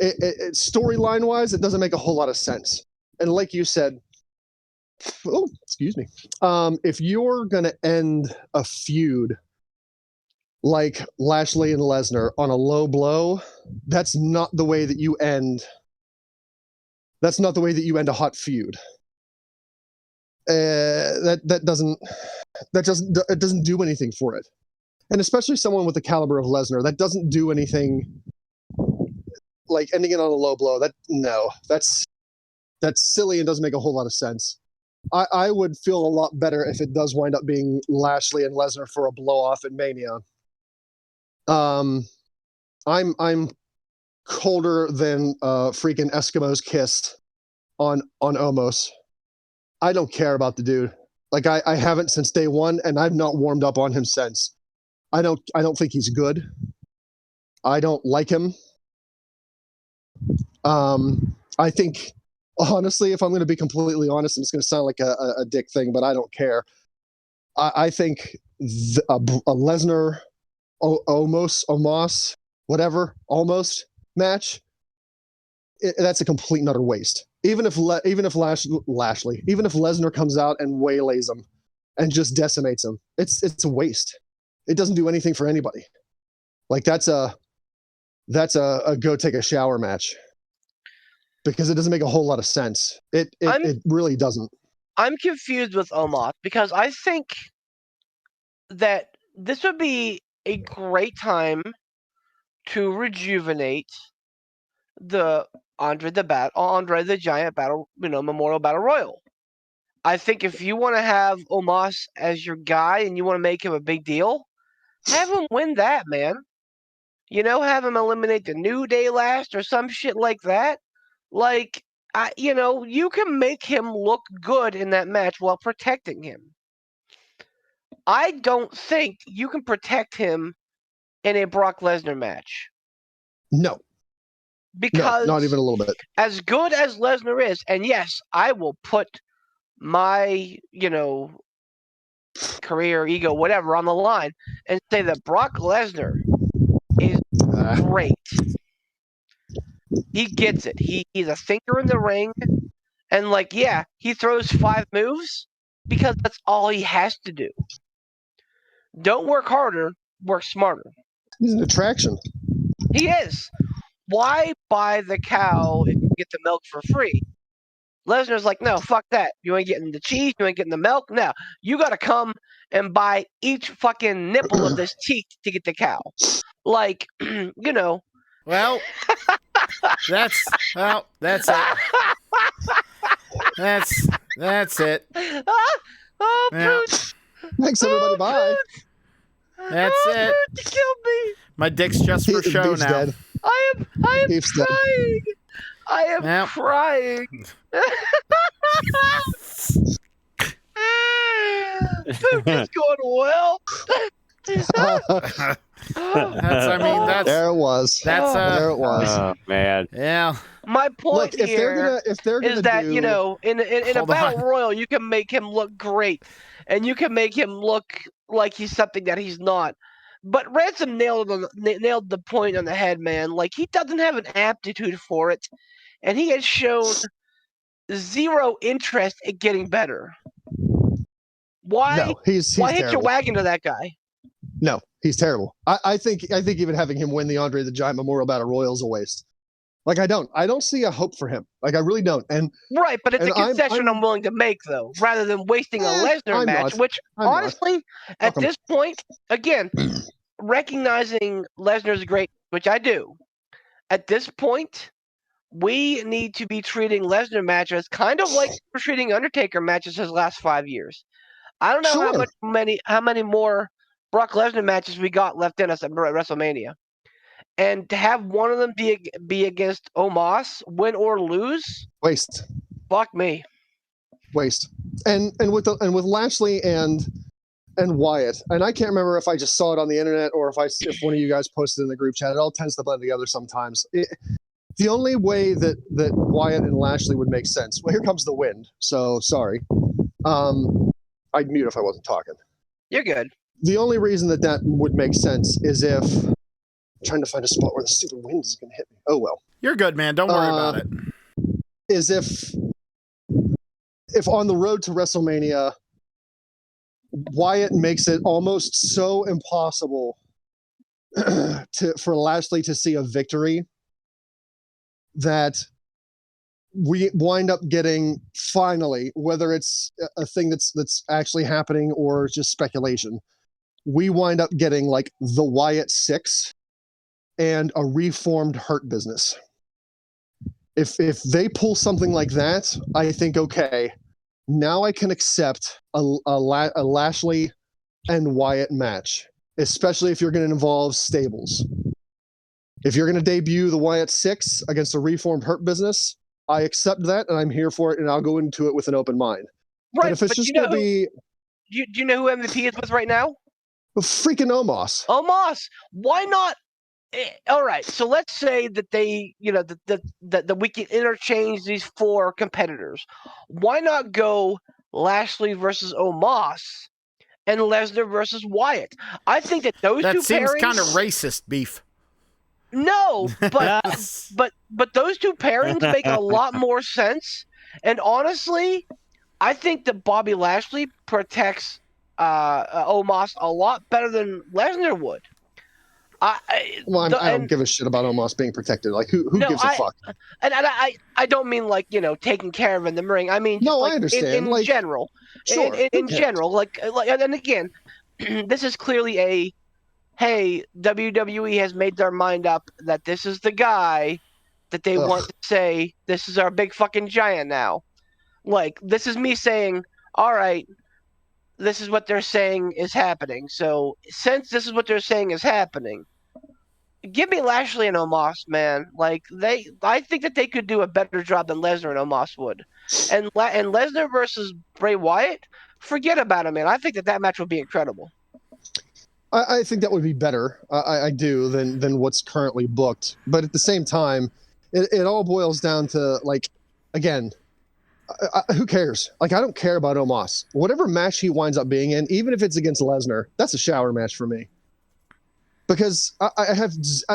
Storyline wise, it doesn't make a whole lot of sense. And like you said, oh, excuse me. If you're going to end a feud like Lashley and Lesnar on a low blow, that's not the way that you end. That's not the way that you end a hot feud. That doesn't do anything for it. And especially someone with the caliber of Lesnar, that doesn't do anything like ending it on a low blow. That's silly and doesn't make a whole lot of sense. I would feel a lot better if it does wind up being Lashley and Lesnar for a blow off in Mania. I'm colder than freaking Eskimo's kiss on Omos. I don't care about the dude. Like I haven't since day one, and I've not warmed up on him since. I don't think he's good. I don't like him. I think, honestly, if I'm going to be completely honest, and it's going to sound like a dick thing, but I don't care. I think a Lesnar, Omos, whatever, almost match, that's a complete and utter waste. Even if Lashley, even if Lesnar comes out and waylays him and just decimates him, it's a waste. It doesn't do anything for anybody. Like that's a go take a shower match, because it doesn't make a whole lot of sense. It really doesn't. I'm confused with Omos because I think that this would be a great time to rejuvenate the Andre the Giant battle, Memorial Battle Royal. I think if you want to have Omos as your guy and you want to make him a big deal, have him win that, man. Have him eliminate the New Day last or some shit like that. Like, you can make him look good in that match while protecting him. I don't think you can protect him in a Brock Lesnar match. No. Because no, not even a little bit. As good as Lesnar is, and yes, I will put my, career, ego, whatever on the line and say that Brock Lesnar is great. He gets it. He's a thinker in the ring. And he throws 5 moves because that's all he has to do. Don't work harder, work smarter. He's an attraction. He is. Why buy the cow if you get the milk for free? Lesnar's like, no, fuck that. You ain't getting the cheese, you ain't getting the milk. No, you got to come and buy each fucking nipple of this teat to get the cow. Like, Well, that's it. That's it. Oh, Yeah. Pooch. Thanks, everybody. Bye. That's it. Pooch, you killed me. My dick's just for show Beef's now. dead. I am Beef's dead. crying. I am Yep. crying. Pooch is going well. There it was. That's there it was. Oh man. Yeah. My point Look, if here they're gonna is that do, in a Hold battle on. royal, you can make him look great, and you can make him look like he's something that he's not. But Ransom nailed the point on the head, man. Like, he doesn't have an aptitude for it, and he has shown zero interest in getting better. Why? no, he's Why hitch terrible. your wagon to that guy? No, he's terrible. I think even having him win the Andre the Giant Memorial Battle Royal is a waste. Like, I don't see a hope for him. Like, I really don't. And Right, but it's a And I'm- concession I'm willing to make, though, rather than wasting a Lesnar I'm match, not. which, I'm not. honestly, at Welcome. this point, again, recognizing Lesnar's great, which I do, at this point, we need to be treating Lesnar matches kind of like we're treating Undertaker matches his last 5 years. I don't know Sure. how many more Brock Lesnar matches we got left in us at WrestleMania. And to have one of them be against Omos, win or lose, waste. fuck me. And with Lashley and Wyatt, and I can't remember if I just saw it on the internet or if one of you guys posted in the group chat. It all tends to blend together sometimes. The only way that Wyatt and Lashley would make sense. Well, here comes the wind. So sorry. I'd mute if I wasn't talking. You're good. The only reason that would make sense is if I'm trying to find a spot where the stupid wind is going to hit me. Oh well. You're good, man. Don't worry about it. Is if if on the road to WrestleMania, Wyatt makes it almost so impossible for Lashley to see a victory that we wind up getting, finally, whether it's a thing that's actually happening or just speculation, we wind up getting like the Wyatt Six and a reformed Hurt Business. If they pull something like that, I think, okay, now I can accept a Lashley and Wyatt match, especially if you're going to involve stables. If you're going to debut the Wyatt Six against a reformed Hurt Business, I accept that, and I'm here for it, and I'll go into it with an open mind. Right, but if it's just going to be... Do you know who MVP is with right now? Freaking Omos. Omos. Why not? All right, so let's say that they, that we can interchange these four competitors. Why not go Lashley versus Omos and Lesnar versus Wyatt? I think that those two pairings... That seems kind of racist, Beef. No, but those two pairings make a lot more sense. And honestly, I think that Bobby Lashley protects Omos a lot better than Lesnar would. I don't give a shit about Omos being protected. Like, who gives a fuck? And I don't mean like, taking care of in the ring. I mean, just I understand. In general. Sure. In general, like, and again, this is clearly a, hey, WWE has made their mind up that this is the guy that they want to say, this is our big fucking giant now. Like, this is me saying, all right, this is what they're saying is happening. So, since this is what they're saying is happening, give me Lashley and Omos, man. Like, I think that they could do a better job than Lesnar and Omos would. And Lesnar versus Bray Wyatt, forget about it, man. I think that match would be incredible. I think that would be better. I do than what's currently booked. But at the same time, it all boils down to, like, again, who cares? Like, I don't care about Omos. Whatever match he winds up being in, even if it's against Lesnar, that's a shower match for me. Because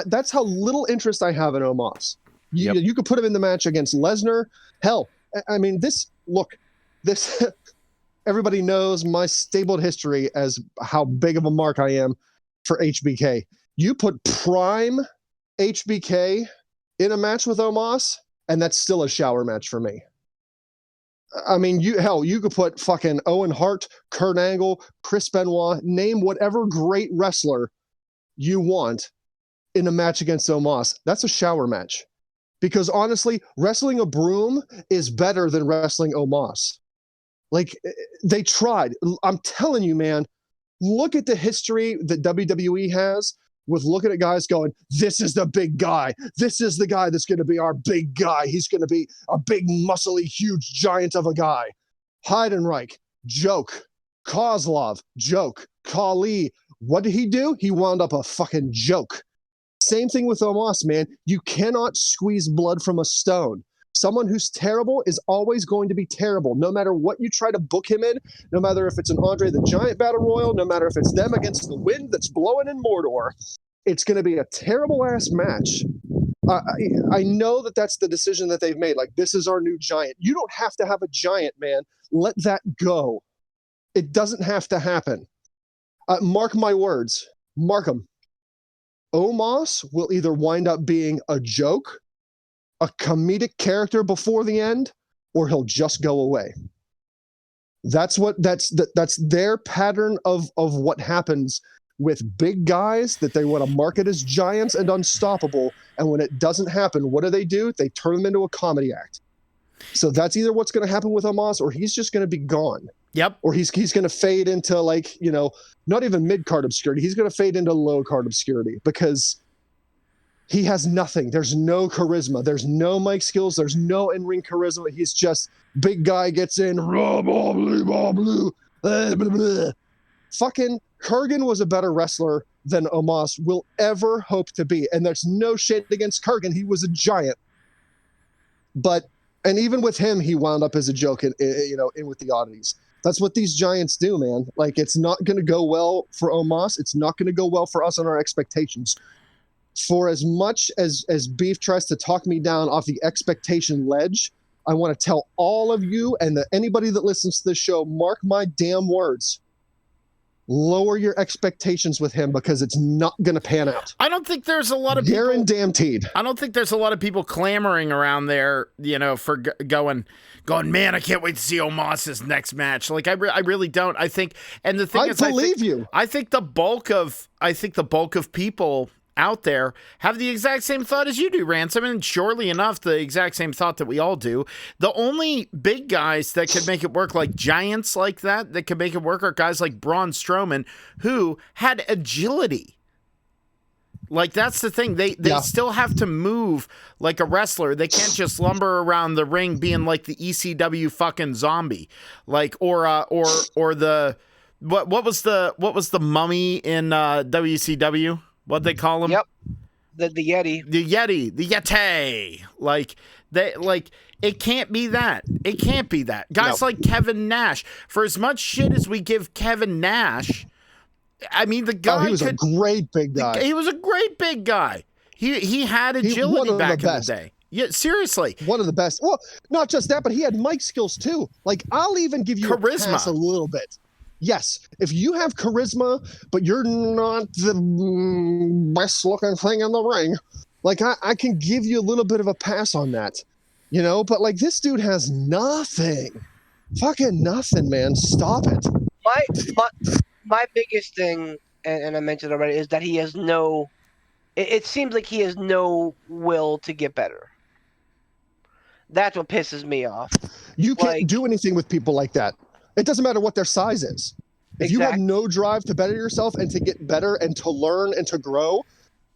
that's how little interest I have in Omos. You could put him in the match against Lesnar. Hell, I mean, this. Everybody knows my stabled history as how big of a mark I am for HBK. You put prime HBK in a match with Omos, and that's still a shower match for me. I mean, you could put fucking Owen Hart, Kurt Angle, Chris Benoit, name whatever great wrestler you want in a match against Omos. That's a shower match. Because honestly, wrestling a broom is better than wrestling Omos. Like, they tried. I'm telling you, man, look at the history that WWE has with looking at guys going, this is the big guy. This is the guy that's going to be our big guy. He's going to be a big, muscly, huge giant of a guy. Heidenreich, joke. Kozlov, joke. Khali, what did he do? He wound up a fucking joke. Same thing with Omos, man. You cannot squeeze blood from a stone. Someone who's terrible is always going to be terrible, no matter what you try to book him in, no matter if it's an Andre the Giant Battle Royal, no matter if it's them against the wind that's blowing in Mordor. It's going to be a terrible-ass match. I know that that's the decision that they've made. Like, this is our new giant. You don't have to have a giant, man. Let that go. It doesn't have to happen. Mark my words. Mark them. Omos will either wind up being a joke, a comedic character before the end, or he'll just go away. That's their pattern of what happens with big guys that they want to market as giants and unstoppable. And when it doesn't happen, what do? They turn them into a comedy act. So that's either what's going to happen with Omos, or he's just going to be gone. Yep. Or he's going to fade into, like, not even mid-card obscurity. He's going to fade into low-card obscurity because he has nothing. There's no charisma. There's no mic skills. There's no in-ring charisma. He's just big guy gets in. Fucking Kurgan was a better wrestler than Omos will ever hope to be. And there's no shit against Kurgan. He was a giant. And even with him, he wound up as a joke in with the oddities. That's what these giants do, man. Like, it's not going to go well for Omos. It's not going to go well for us on our expectations. For as much as Beef tries to talk me down off the expectation ledge, I want to tell all of you and anybody that listens to this show, mark my damn words. Lower your expectations with him because it's not going to pan out. I don't think there's a lot of people. Guaranteed. I don't think there's a lot of people clamoring around there, for going, man, I can't wait to see Omos's next match. Like I really don't. I think, and the thing is, I think the bulk of people out there have the exact same thought as you do, Ransom, and surely enough, the exact same thought that we all do. The only big guys that could make it work, like giants like that could make it work, are guys like Braun Strowman, who had agility. Like, that's the thing. They still have to move like a wrestler. They can't just lumber around the ring being like the ECW fucking zombie. Like, or the what was the mummy in WCW? What'd they call him? Yep. The Yeti. The Yeti. It can't be that. It can't be that. Guys like Kevin Nash. For as much shit as we give Kevin Nash, I mean, the guy he was a great big guy. He was a great big guy. He had agility back in the day. Yeah, seriously. One of the best. Well, not just that, but he had mic skills too. Like, I'll even give you charisma. A pass a little bit. Yes, if you have charisma, but you're not the best looking thing in the ring, like I can give you a little bit of a pass on that, But like, this dude has nothing, fucking nothing, man. Stop it. My biggest thing, and I mentioned already, is that he has no. It seems like he has no will to get better. That's what pisses me off. You can't do anything with people like that. It doesn't matter what their size is. If you have no drive to better yourself and to get better and to learn and to grow,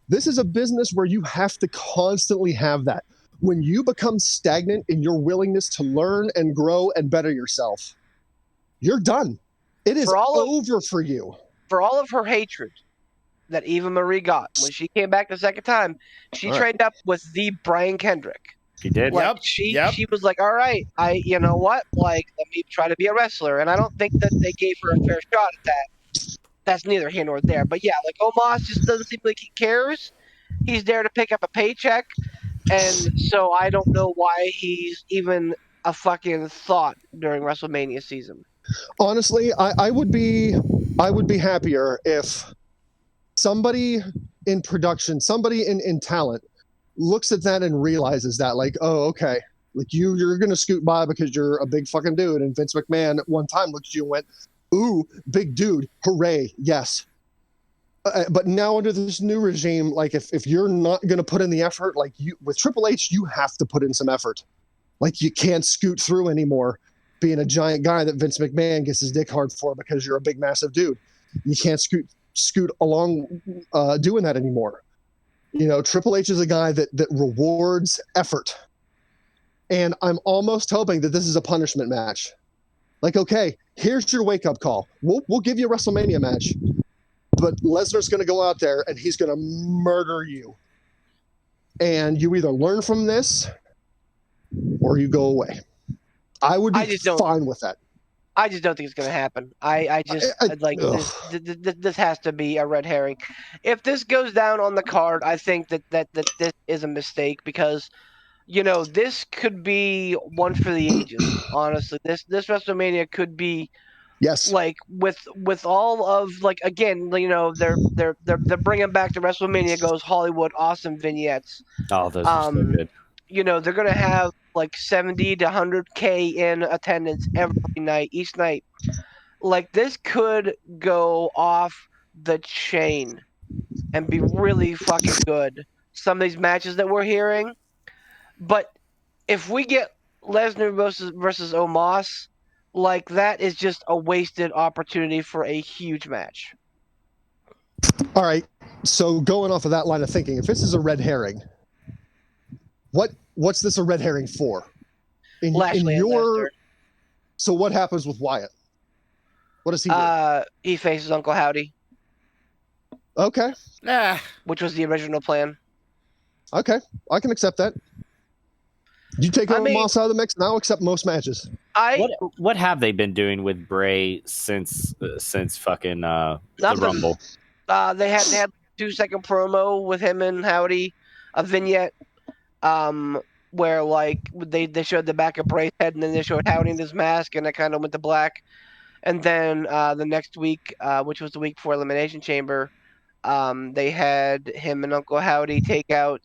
this is a business where you have to constantly have that. When you become stagnant in your willingness to learn and grow and better yourself, you're done. It is over for you. For all of her hatred that Eva Marie got when she came back the second time, she trained up with the Brian Kendrick. She did. Like, she was like, all right, you know what? Like, let me try to be a wrestler. And I don't think that they gave her a fair shot at that. That's neither here nor there. But yeah, like, Omos just doesn't seem like he cares. He's there to pick up a paycheck. And so I don't know why he's even a fucking thought during WrestleMania season. Honestly, I would be happier if somebody in production, somebody in talent, looks at that and realizes that, like, oh, okay, like you're gonna scoot by because you're a big fucking dude, and Vince McMahon at one time looked at you and went, ooh, big dude, hooray, yes. But now under this new regime, like if you're not gonna put in the effort, like with Triple H, you have to put in some effort. Like, you can't scoot through anymore being a giant guy that Vince McMahon gets his dick hard for because you're a big massive dude. You can't scoot along doing that anymore. Triple H is a guy that rewards effort. And I'm almost hoping that this is a punishment match. Like, okay, here's your wake-up call. We'll give you a WrestleMania match. But Lesnar's going to go out there and he's going to murder you. And you either learn from this or you go away. I would be fine with that. I just don't think it's going to happen. This has to be a red herring. If this goes down on the card, I think that this is a mistake because, this could be one for the ages. Honestly, this WrestleMania could be, like with all of, like, again, they're bringing back the WrestleMania Goes Hollywood awesome vignettes. Oh, those are so good. They're going to have like 70 to 100K in attendance every night, each night. Like, this could go off the chain and be really fucking good. Some of these matches that we're hearing. But if we get Lesnar versus Omos, like, that is just a wasted opportunity for a huge match. All right. So going off of that line of thinking, if this is a red herring, what's this a red herring for? Lashley and Lesnar. So what happens with Wyatt? What does he do? He faces Uncle Howdy. Okay. Which was the original plan. Okay. I can accept that. You take Omos out of the mix, and I'll accept most matches. What have they been doing with Bray since fucking the Rumble? They had 2-second promo with him and Howdy, a vignette. where like they showed the back of Bray's head, and then they showed Howdy in his mask, and it kind of went to black. And then the next week, which was the week before Elimination Chamber, they had him and Uncle Howdy take out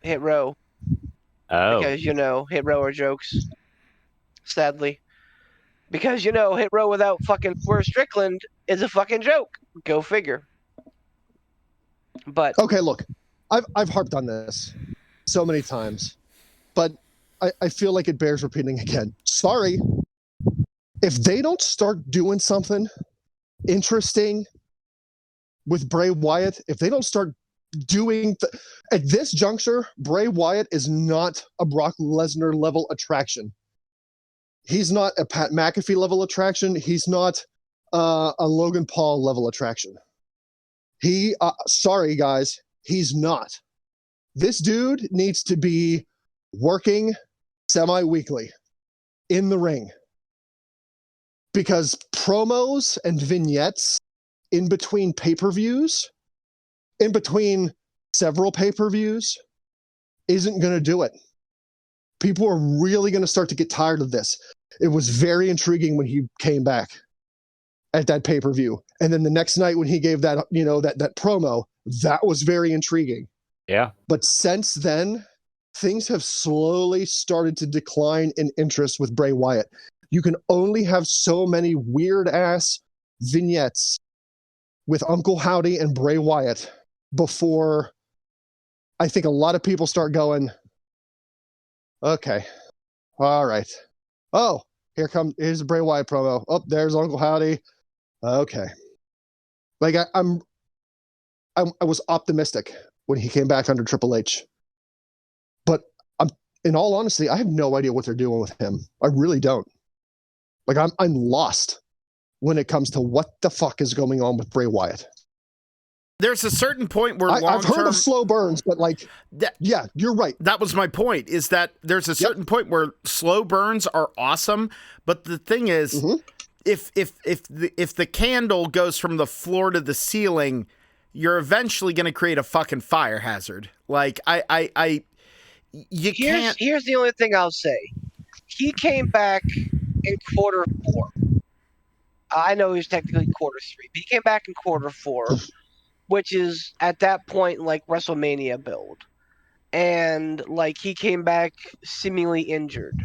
Hit Row Oh, because Hit Row are jokes, sadly. Because Hit Row without fucking Forrest Strickland is a fucking joke. Go figure. But Okay, look, I've harped on this so many times, but I feel like it bears repeating again. Sorry. If they don't start doing something interesting with Bray Wyatt, if they don't start doing at this juncture, Bray Wyatt is not a Brock Lesnar level attraction. He's not a Pat McAfee level attraction. He's not a Logan Paul level attraction. Sorry guys, he's not. This dude needs to be working semi-weekly in the ring, because promos and vignettes in between pay-per-views, in between several pay-per-views, isn't going to do it. People are really going to start to get tired of this. It was very intriguing when he came back at that pay-per-view. And then the next night when he gave that, that promo, that was very intriguing. yeah. But since then, things have slowly started to decline in interest with Bray Wyatt. You can only have so many weird-ass vignettes with Uncle Howdy and Bray Wyatt before I think a lot of people start going, okay, all right. Oh, here's a Bray Wyatt promo. Oh, there's Uncle Howdy. Okay. Like I was optimistic when he came back under Triple H. But in all honesty, I have no idea what they're doing with him. I really don't. Like I'm lost when it comes to what the fuck is going on with Bray Wyatt. There's a certain point where I've heard of slow burns, but yeah, you're right. That was my point, is that there's a certain point where slow burns are awesome, but the thing is, if the candle goes from the floor to the ceiling, you're eventually going to create a fucking fire hazard. Like you can't. Here's the only thing I'll say. He came back in quarter 4. I know he was technically quarter 3, but he came back in quarter 4, which is at that point like WrestleMania build. And like he came back seemingly injured.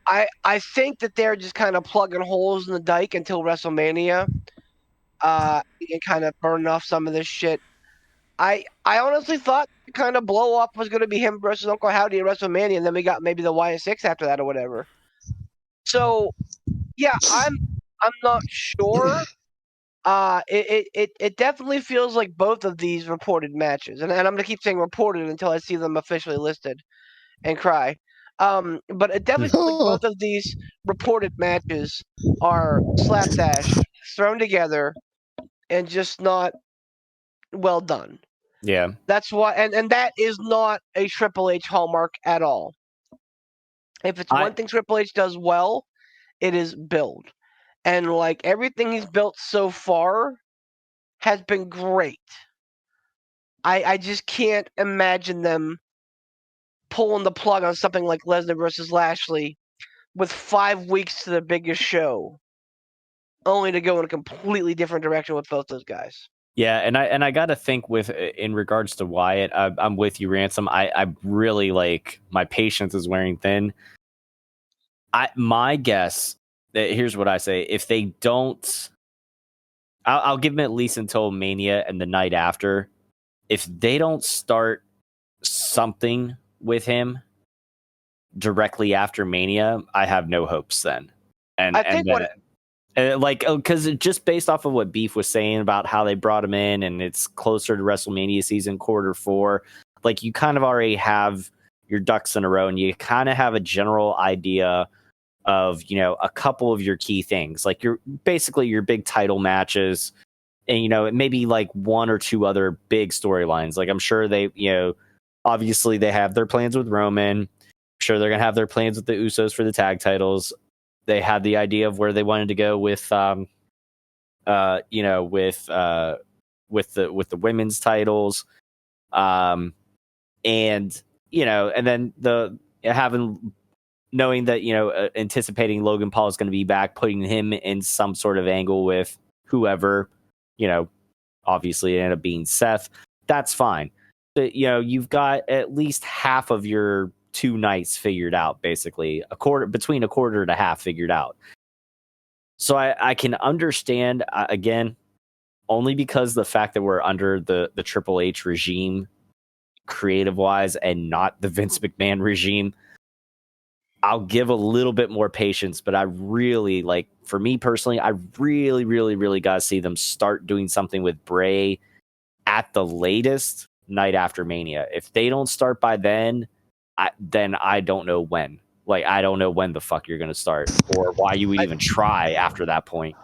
I think that they're just kind of plugging holes in the dike until WrestleMania. And kind of burn off some of this shit. I honestly thought the kind of blow up was going to be him versus Uncle Howdy at WrestleMania, and then we got maybe the YS6 after that or whatever. So yeah, I'm not sure. It definitely feels like both of these reported matches, and I'm gonna keep saying reported until I see them officially listed and cry. But it definitely feels like both of these reported matches are slapdash thrown together and just not well done. Yeah. That's why, and that is not a Triple H hallmark at all. If it's one thing Triple H does well, it is build. And like everything he's built so far has been great. I just can't imagine them pulling the plug on something like Lesnar versus Lashley with 5 weeks to the biggest show, only to go in a completely different direction with both those guys. Yeah, and I gotta think in regards to Wyatt, I'm with you, Ransom. I really like, my patience is wearing thin. My guess, here's what I say: if they don't, I'll give them at least until Mania and the night after. If they don't start something with him directly after Mania, I have no hopes then. And I think because just based off of what Beef was saying about how they brought him in, and it's closer to WrestleMania season quarter 4, like you kind of already have your ducks in a row, and you kind of have a general idea of a couple of your key things, like your big title matches, and maybe like 1 or 2 other big storylines. Like I'm sure they obviously they have their plans with Roman. I'm sure they're gonna have their plans with the Usos for the tag titles. They had the idea of where they wanted to go with the women's titles. and and then knowing that anticipating Logan Paul is going to be back, putting him in some sort of angle with whoever, obviously it ended up being Seth. That's fine. But, you've got at least half of your 2 nights figured out, basically between a quarter and a half figured out. So I can understand, again, only because the fact that we're under the Triple H regime, creative wise, and not the Vince McMahon regime, I'll give a little bit more patience. But I really, for me personally, I really, really, really got to see them start doing something with Bray at the latest night after Mania. If they don't start by then I don't know when. I don't know when the fuck you're going to start or why you would even try after that point.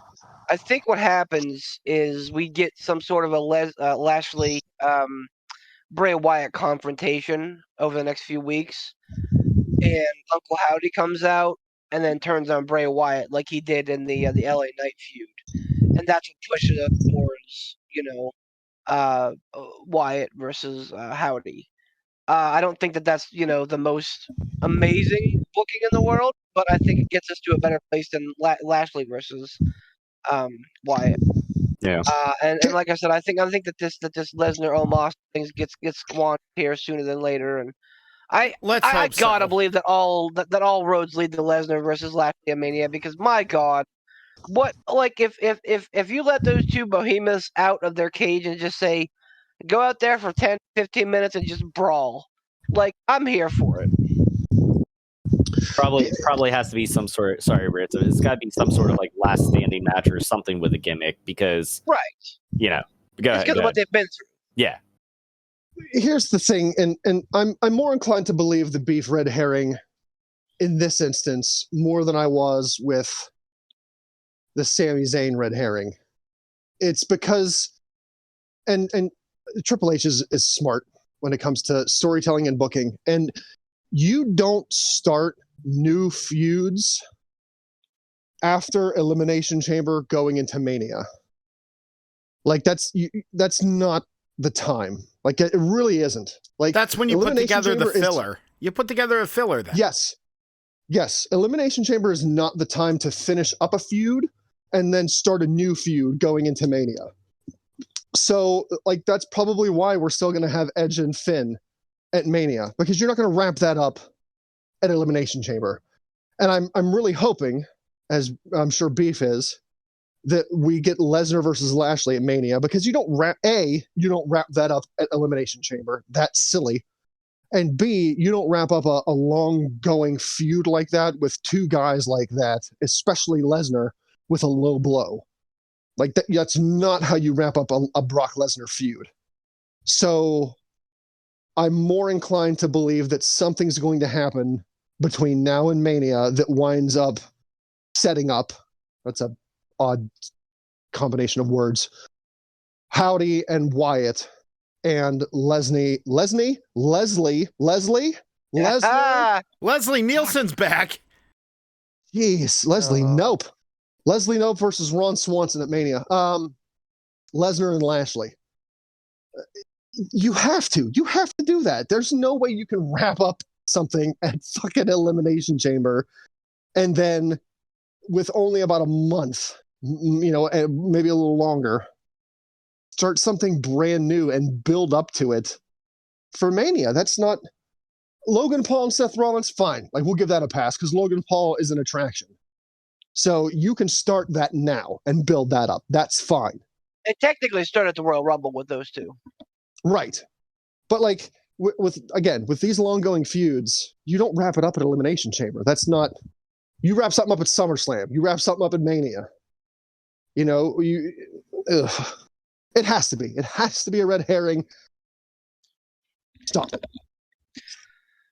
I think what happens is we get some sort of a Lashley Bray Wyatt confrontation over the next few weeks, and Uncle Howdy comes out and then turns on Bray Wyatt like he did in the LA Knight feud, and that's what pushes us towards Wyatt versus Howdy. I don't think that's the most amazing booking in the world, but I think it gets us to a better place than Lashley versus Wyatt. Yeah. And like I said, I think that this Lesnar Omos things gets squandered here sooner than later, and I gotta believe that all roads lead to Lesnar versus Lashley at Mania, because my God, what if you let those two behemoths out of their cage and just say, go out there for 10, 15 minutes and just brawl. I'm here for it. Probably has to be some sort of, sorry, Ritz, it's got to be some sort of last standing match or something with a gimmick, because right, go it's because of what they've been through. Yeah. Here's the thing, and I'm more inclined to believe the beef red herring in this instance more than I was with the Sami Zayn red herring. It's because and Triple H is smart when it comes to storytelling and booking, and you don't start new feuds after Elimination Chamber going into Mania. That's not the time. It really isn't. That's when you put together the filler. You put together a filler then. Yes. Elimination Chamber is not the time to finish up a feud and then start a new feud going into Mania. So, that's probably why we're still going to have Edge and Finn at Mania, because you're not going to wrap that up at Elimination Chamber. And I'm really hoping, as I'm sure Beef is, that we get Lesnar versus Lashley at Mania, because you don't wrap that up at Elimination Chamber. That's silly. And B, you don't wrap up a long-going feud like that with two guys like that, especially Lesnar, with a low blow. That's not how you wrap up a Brock Lesnar feud. So I'm more inclined to believe that something's going to happen between now and Mania that winds up setting up, that's a odd combination of words, Howdy and Wyatt and Leslie Nielsen's back. Jeez, Leslie Nope. Leslie Nope versus Ron Swanson at Mania. Lesnar and Lashley. You have to do that. There's no way you can wrap up something at fucking Elimination Chamber and then with only about a month, maybe a little longer, start something brand new and build up to it for Mania. That's not Logan Paul and Seth Rollins. Fine. We'll give that a pass because Logan Paul is an attraction. So you can start that now and build that up. That's fine. It technically started the Royal Rumble with those two. Right. But with these long-going feuds, you don't wrap it up at Elimination Chamber. That's not... You wrap something up at SummerSlam. You wrap something up at Mania. It has to be. It has to be a red herring. Stop it.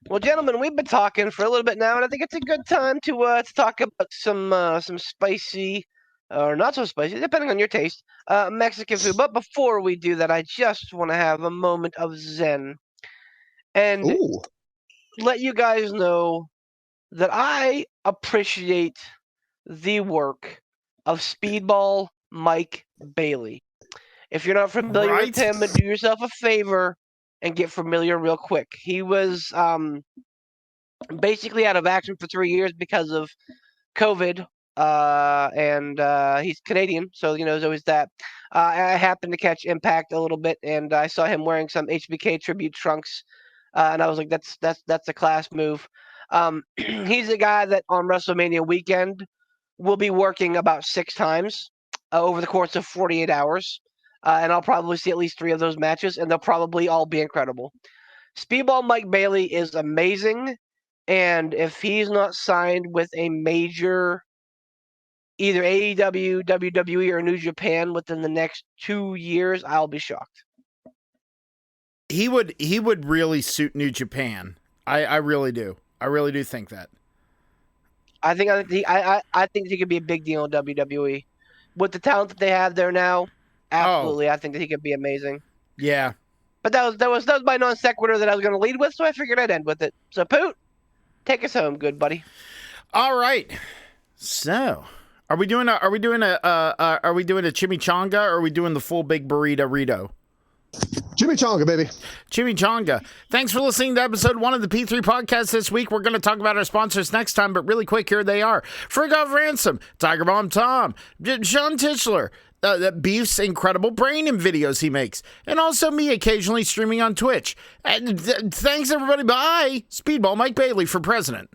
Well, gentlemen, we've been talking for a little bit now, and I think it's a good time to talk about some spicy, or not so spicy, depending on your taste, Mexican food. But before we do that, I just want to have a moment of zen and let you guys know that I appreciate the work of Speedball Mike Bailey. If you're not familiar with him, do yourself a favor and get familiar real quick. He was basically out of action for 3 years because of COVID, and he's Canadian, so there's always that. I happened to catch Impact a little bit, and I saw him wearing some HBK tribute trunks, and I was like, that's a class move. He's a guy that on WrestleMania weekend will be working about 6 times over the course of 48 hours, and I'll probably see at least 3 of those matches, and they'll probably all be incredible. Speedball Mike Bailey is amazing. And if he's not signed with a major, either AEW, WWE, or New Japan within the next 2 years, I'll be shocked. He would really suit New Japan. I really do. I really do think that. I think he could be a big deal in WWE with the talent that they have there now. Absolutely, I think that he could be amazing. Yeah. But that was my non sequitur that I was going to lead with, so I figured I'd end with it. So Poot, take us home, good buddy. All right. So, are we doing a chimichanga, or are we doing the full big burrito? Chimichanga, baby. Chimichanga. Thanks for listening to episode 1 of the P3 podcast this week. We're going to talk about our sponsors next time, but really quick, here they are. Frigov Ransom, Tiger Bomb Tom, Sean Tischler, Beef's incredible brain and videos he makes, and also me occasionally streaming on Twitch. And thanks, everybody. Bye. Speedball Mike Bailey for president.